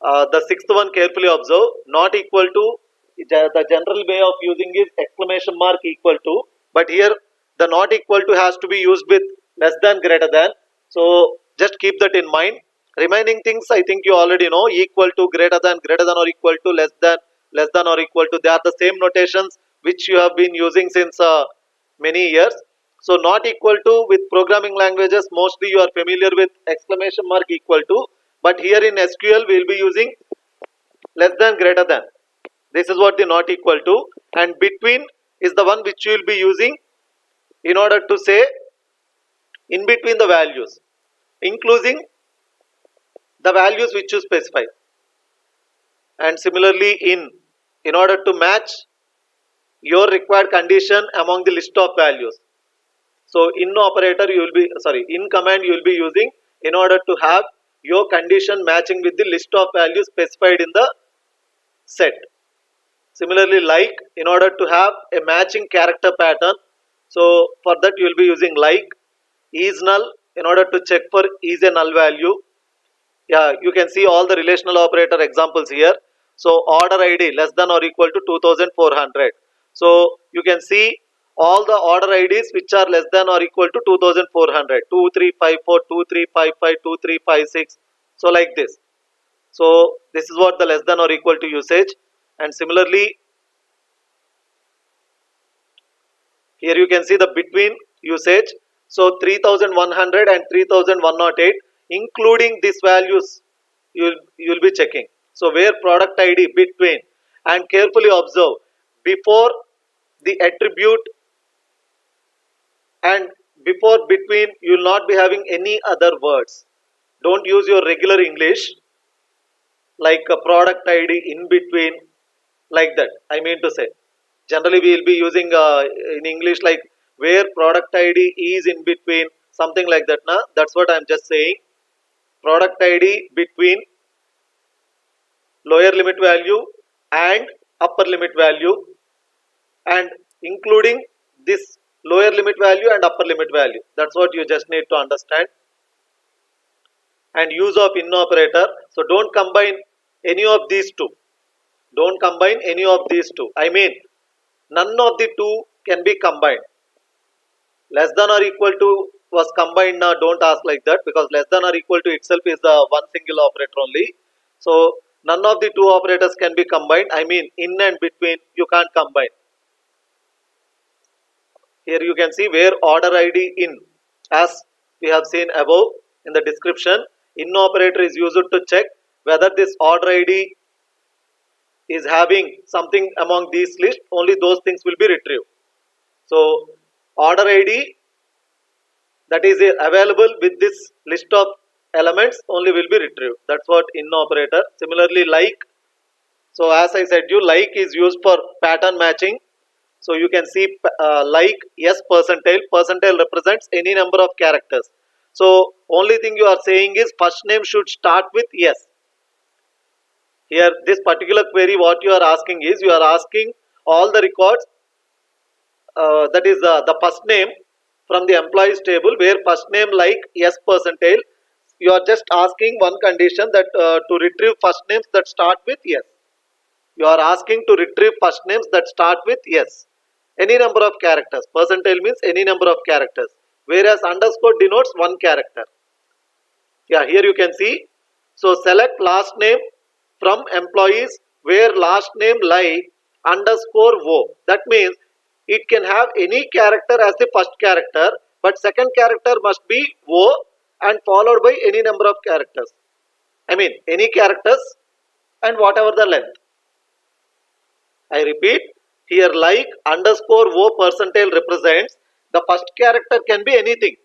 The 6th one carefully observe. Not equal to, the general way of using is exclamation mark equal to, but here the not equal to has to be used with less than, greater than. So just keep that in mind. Remaining things I think you already know, equal to, greater than or equal to, less than or equal to. They are the same notations which you have been using since many years. So not equal to, with programming languages mostly you are familiar with exclamation mark equal to, but here in SQL we will be using less than, greater than. This is what the not equal to, and between is the one which you will be using in order to say in between the values, including the values which you specify. And similarly in order to match your required condition among the list of values. So in operator you will be, in command you will be using in order to have your condition matching with the list of values specified in the set. Similarly, like, in order to have a matching character pattern, so for that you will be using like. Is null, in order to check for is a null value. Yeah, you can see all the relational operator examples here. So order ID less than or equal to 2400. So you can see all the order IDs which are less than or equal to 2400, 2354, 2355, 2356. So like this. So this is what the less than or equal to usage. And similarly, here you can see the between usage. So 3100 and 3108, including these values, you'll be checking. So where product ID between, and carefully observe before the attribute and before between, you will not be having any other words. Don't use your regular English like a product ID in between, like that I mean to say. Generally we will be using in English like where product ID is in between, something like that. Na, that's what I'm just saying. Product ID between lower limit value and upper limit value, and including this lower limit value and upper limit value. That's what you just need to understand. And use of in operator. So don't combine any of these two. Don't combine any of these two. I mean, none of the two can be combined. Less than or equal to was combined. Now don't ask like that, because less than or equal to itself is the one single operator only. So none of the two operators can be combined. I mean, in and between you can't combine. Here you can see where order ID in, as we have seen above in the description, in operator is used to check whether this order ID is having something among these list. Only those things will be retrieved. So order ID that is available with this list of elements only will be retrieved. That's what in operator. Similarly, like, so as I said you, like is used for pattern matching. So you can see like yes percentile. Percentile represents any number of characters. So only thing you are saying is first name should start with yes. Here this particular query, what you are asking is, you are asking all the records, that is the first name from the employees table, where first name like yes percentile. You are just asking one condition, that to retrieve first names that start with yes. You are asking to retrieve first names that start with yes. Any number of characters. Percentile means any number of characters, whereas underscore denotes one character. Yeah, here you can see. So select last name from employees where last name like underscore wo. That means it can have any character as the first character, but second character must be wo and followed by any number of characters. I mean any characters and whatever the length. I repeat, here like underscore wo percentile represents the first character can be anything.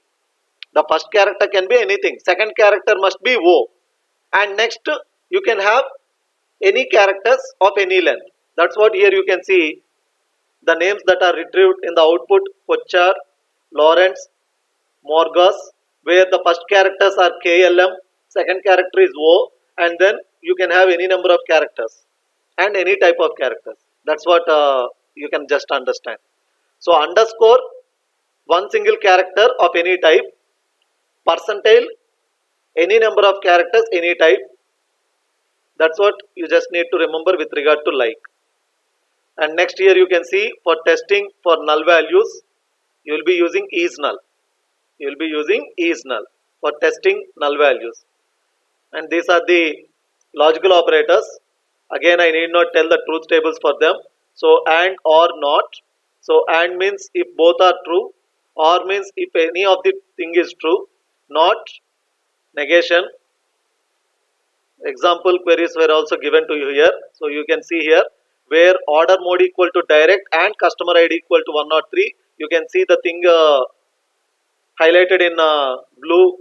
The first character can be anything. Second character must be wo. And next you can have any characters of any length. That's what here you can see the names that are retrieved in the output: Kochar, Lawrence, Morgus, where the first characters are KLM, second character is O, and then you can have any number of characters and any type of characters. That's what you can just understand. So underscore one single character of any type, percentile any number of characters any type. That's what you just need to remember with regard to like. And next here you can see for testing for null values, you will be using is null. You will be using is null for testing null values. And these are the logical operators. Again, I need not tell the truth tables for them. So and or not. So and means if both are true, or means if any of the thing is true, not, negation. Example queries were also given to you here. So you can see here where order mode equal to direct and customer ID equal to 103. You can see the thing highlighted in blue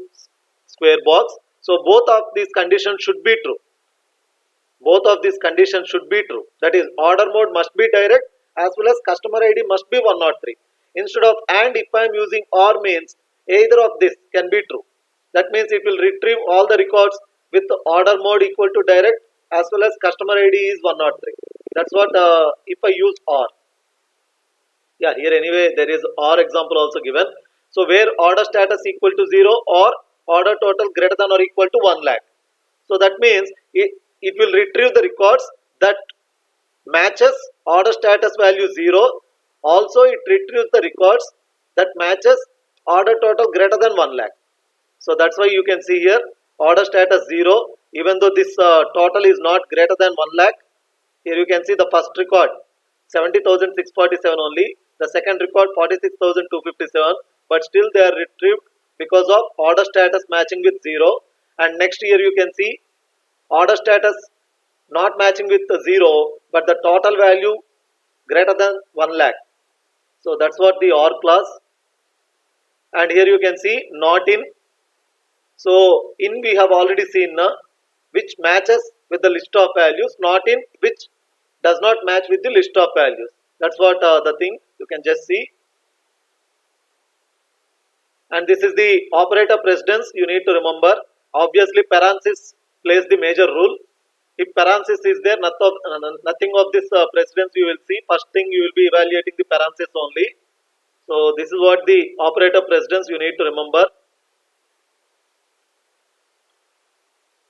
square box. So both of these conditions should be true. Both of these conditions should be true. That is, order mode must be direct as well as customer ID must be 103. Instead of and, if I am using or, means either of this can be true. That means it will retrieve all the records with order mode equal to direct as well as customer ID is 103. That's what if I use or. Yeah, here anyway there is or example also given. So where order status equal to 0 or order total greater than or equal to 1 lakh. So that means it will retrieve the records that matches order status value 0 Also it retrieves the records that matches order total greater than 1 lakh. So that's why you can see here order status 0, even though this total is not greater than 1 lakh. Here you can see the first record 70,647 only, the second record 46,257, but still they are retrieved because of order status matching with 0. And next here you can see order status not matching with the 0, but the total value greater than 1 lakh. So that's what the OR clause. And here you can see not in. So in we have already seen which matches with the list of values, not in which does not match with the list of values. That's what the thing you can just see. And this is the operator precedence you need to remember. Obviously parenthesis plays the major role. If parenthesis is there, nothing of this precedence you will see. First thing you will be evaluating the parenthesis only. So this is what the operator precedence you need to remember.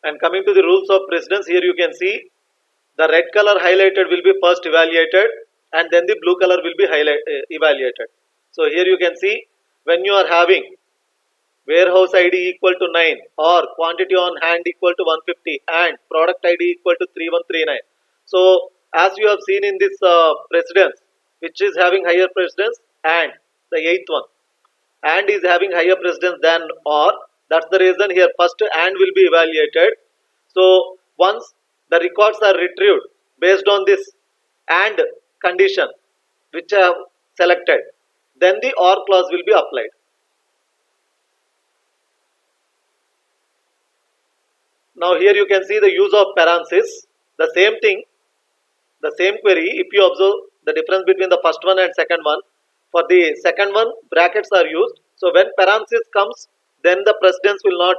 And coming to the rules of precedence, here you can see the red color highlighted will be first evaluated, and then the blue color will be evaluated. So here you can see when you are having warehouse ID equal to 9 or quantity on hand equal to 150 and product ID equal to 3139. So as you have seen in this precedence, which is having higher precedence, and the 8th one, and is having higher precedence than or, that's the reason here first and will be evaluated. So once the records are retrieved based on this and condition which I have selected, then the OR clause will be applied. Now here you can see the use of parenthesis. The same thing, the same query, if you observe the difference between the first one and second one, for the second one brackets are used. So when parenthesis comes, then the precedence will not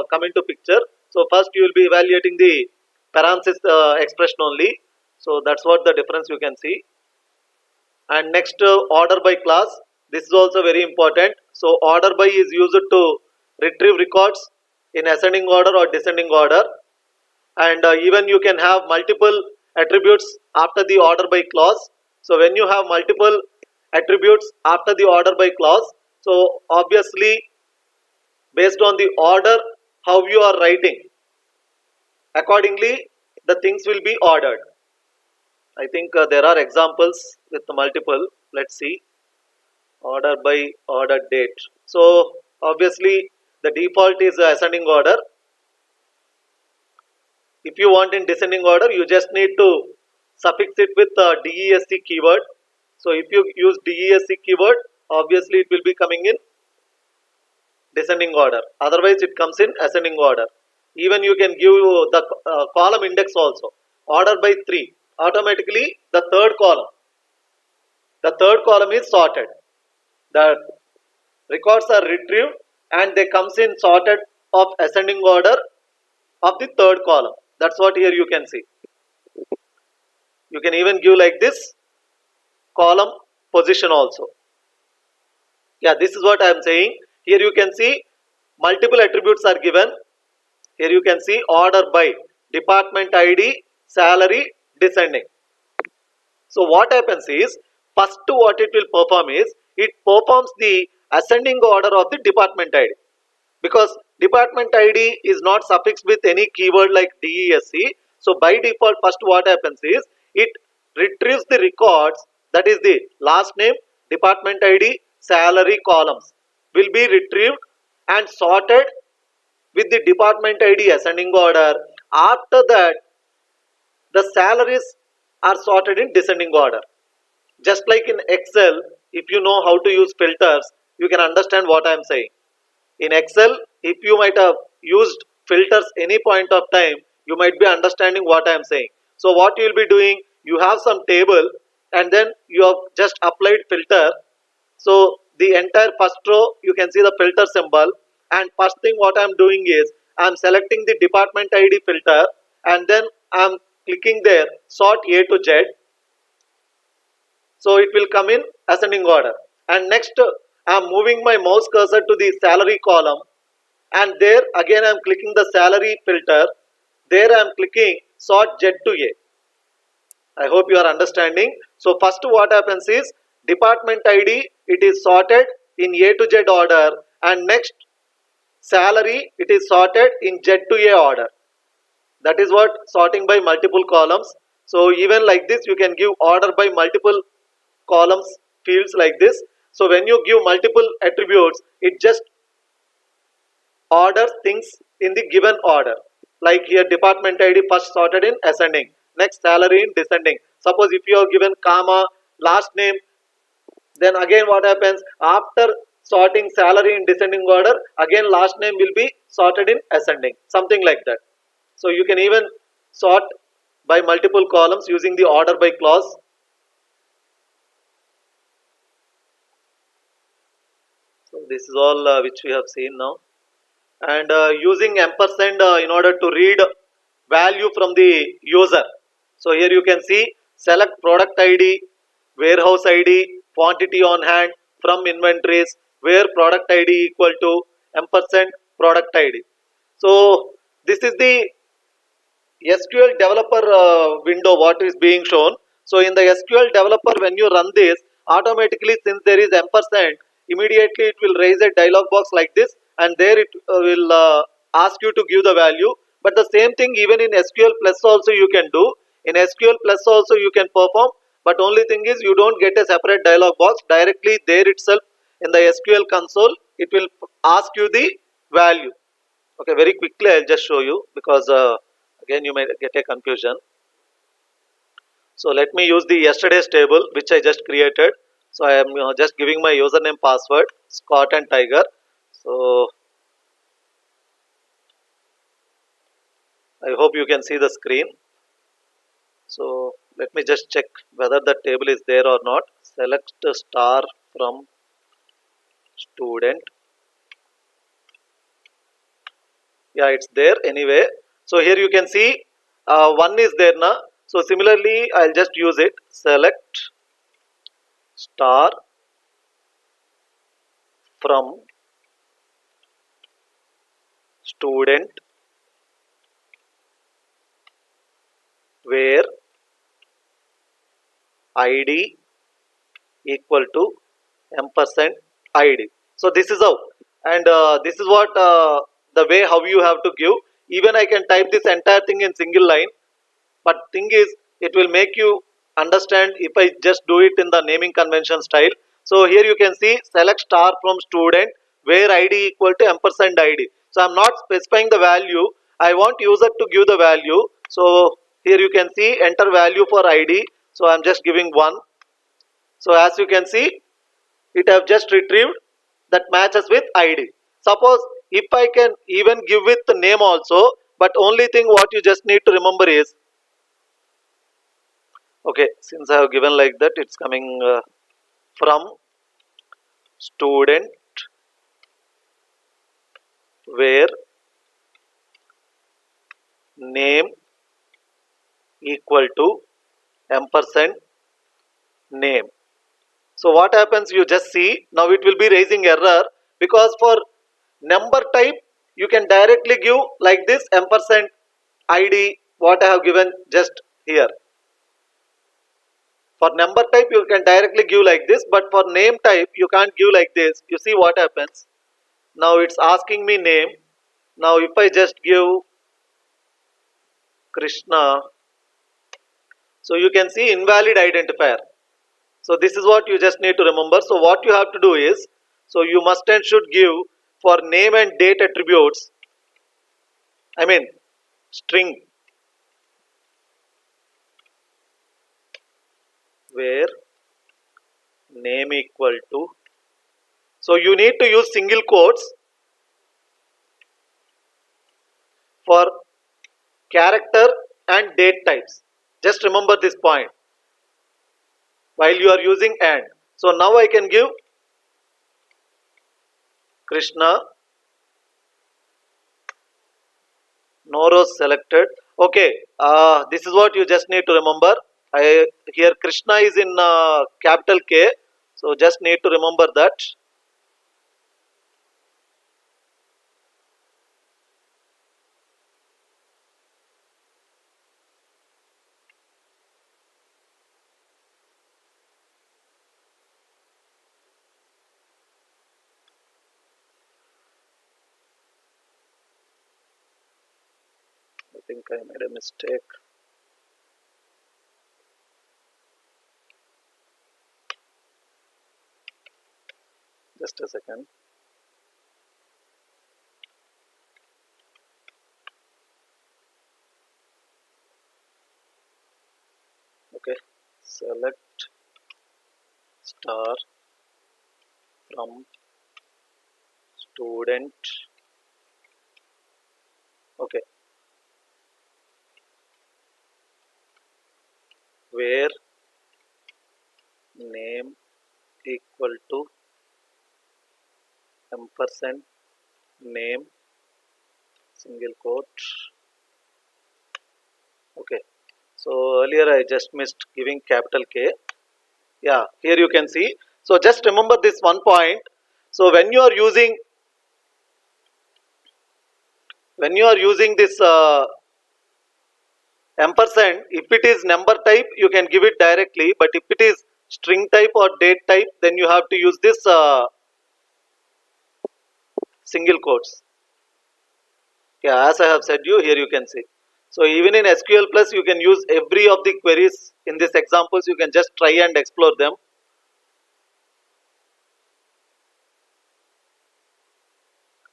come into picture. So first you will be evaluating the parenthesis expression only. So that's what the difference you can see. And next order by clause, this is also very important. So order by is used to retrieve records in ascending order or descending order, and even you can have multiple attributes after the order by clause. So when you have multiple attributes after the order by clause, so obviously based on the order how you are writing, accordingly the things will be ordered. I think there are examples with the multiple. Let's see. Order by, order date. So obviously the default is ascending order. If you want in descending order, you just need to suffix it with DESC keyword. So if you use DESC keyword, obviously it will be coming in descending order. Otherwise it comes in ascending order. Even you can give the column index also. Order by 3. Automatically the third column is sorted. The records are retrieved and they comes in sorted of ascending order of the third column. That's what here you can see. You can even give like this column position also. Yeah, this is what I am saying. Here you can see multiple attributes are given. Here you can see order by, department ID, salary, descending. So what happens is, first what it will perform is, it performs the ascending order of the department ID. Because department ID is not suffixed with any keyword like DESC. So by default, first what happens is, it retrieves the records, that is the last name, department ID, salary columns will be retrieved and sorted with the department ID ascending order. After that, the salaries are sorted in descending order. Just like in Excel, if you know how to use filters, you can understand what I am saying. In Excel, if you might have used filters any point of time, you might be understanding what I am saying. So what you will be doing, you have some table and then you have just applied filter. So the entire first row, you can see the filter symbol, and first thing what I am doing is, I am selecting the department ID filter and then I am clicking there, sort A to Z. So it will come in ascending order. And next I am moving my mouse cursor to the salary column, and there again I am clicking the salary filter. There I am clicking sort Z to A. I hope you are understanding. So first what happens is, department ID, it is sorted in A to Z order, and next salary, it is sorted in Z to A order. That is what sorting by multiple columns. So even like this, you can give order by multiple columns fields like this. So when you give multiple attributes, it just orders things in the given order. Like here, department ID first sorted in ascending, next salary in descending. Suppose if you are given comma last name, then again what happens after sorting salary in descending order, again last name will be sorted in ascending, something like that. So you can even sort by multiple columns using the order by clause. So this is all which we have seen now, and using ampersand in order to read value from the user. So here you can see select product ID, warehouse ID, quantity on hand from inventories, where product ID equal to ampersand product ID. So this is the SQL developer window what is being shown. So in the SQL developer, when you run this, automatically since there is ampersand, immediately it will raise a dialog box like this, and there it will ask you to give the value. But the same thing even in SQL plus also you can do. In SQL plus also you can perform, but only thing is you don't get a separate dialog box. Directly there itself in the SQL console, it will ask you the value. Okay, very quickly I'll just show you, because again you may get a confusion. So let me use the yesterday's table which I just created. So I am just giving my username password Scott and Tiger. So I hope you can see the screen. So let me just check whether the table is there or not. Select a star from student. Yeah, it's there anyway. So here you can see one is there now. So similarly I'll just use it. Select star from student, where ID equal to ampersand ID. So this is how, and this is what the way how you have to give. Even I can type this entire thing in single line, but thing is it will make you understand if I just do it in the naming convention style. So here you can see select star from student, where ID equal to ampersand ID. So I'm not specifying the value, I want user to give the value. So here you can see enter value for ID. So I'm just giving 1. So as you can see, it have just retrieved that matches with ID. Suppose if I can even give with the name also, but only thing what you just need to remember is, okay, since I have given like that, it's coming from student, where name equal to ampersand name. So what happens, you just see now it will be raising error, because for number type you can directly give like this ampersand ID what I have given just here. For number type you can directly give like this, but for name type you can't give like this. You see what happens, now it's asking me name. Now if I just give Krishna, so you can see invalid identifier. So this is what you just need to remember. So what you have to do is, so you must and should give for name and date attributes, I mean string, where name equal to, so you need to use single quotes for character and date types. Just remember this point while you are using and. So now I can give Krishna, no rows selected. Okay, this is what you just need to remember. Here Krishna is in capital K, so just need to remember that. think I made a mistake. Just a second. Okay, select star from student. Okay, where name equal to ampersand name single quote. Okay, so earlier I just missed giving capital K. Yeah, here you can see. So just remember this one point. So when you are using this ampersand, if it is number type you can give it directly, but if it is string type or date type, then you have to use this single quotes. Yeah, as I have said you, here you can see. So even in SQL Plus, you can use every of the queries in these examples. You can just try and explore them.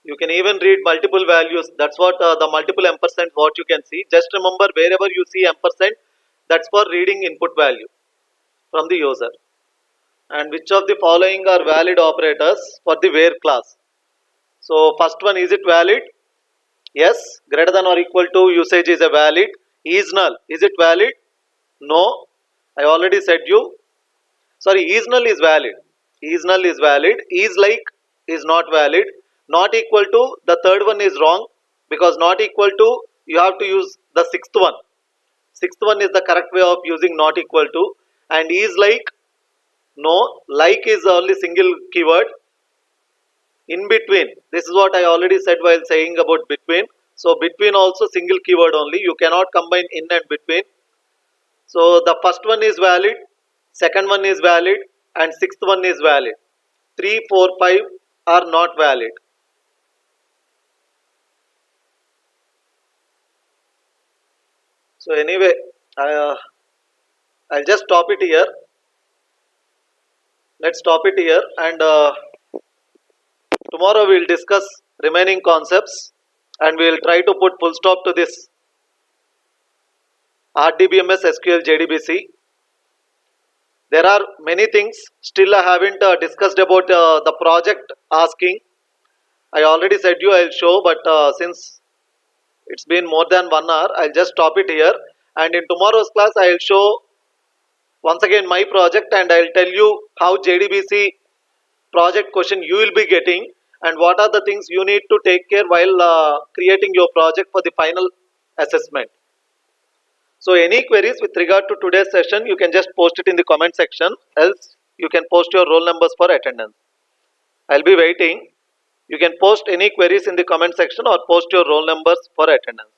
You can even read multiple values. That's what the multiple ampersand what you can see. Just remember, wherever you see ampersand, that's for reading input value from the user. And which of the following are valid operators for the where class? So first one, is it valid? Yes. Greater than or equal to usage is a valid. Is null, is it valid? No, I already said you. Sorry, is null is valid. Is null is valid. Is like is not valid. Not equal to, the third one is wrong, because not equal to you have to use the sixth one. Sixth one is the correct way of using not equal to. And is like, no, like is only single keyword. In between, this is what I already said while saying about between. So between also single keyword only, you cannot combine in and between. So the first one is valid, second one is valid, and sixth one is valid. 3, 4, 5 are not valid. So anyway, I'll just stop it here. Let's stop it here, and tomorrow we'll discuss remaining concepts, and we'll try to put full stop to this RDBMS SQL JDBC. There are many things still I haven't discussed about the project asking. I already said you I'll show, but since it's been more than 1 hour, I'll just stop it here. And in tomorrow's class, I'll show once again my project, and I'll tell you how JDBC project question you will be getting, and what are the things you need to take care while creating your project for the final assessment. So any queries with regard to today's session, you can just post it in the comment section, else you can post your roll numbers for attendance. I'll be waiting. You can post any queries in the comment section or post your roll numbers for attendance.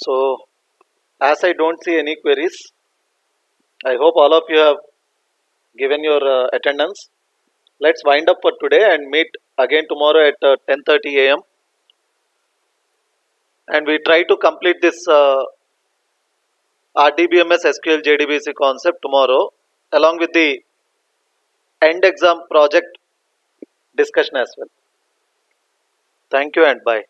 So as I don't see any queries, I hope all of you have given your attendance. Let's wind up for today and meet again tomorrow at 10:30 a.m. and we try to complete this RDBMS SQL JDBC concept tomorrow along with the end exam project discussion as well. Thank you and bye.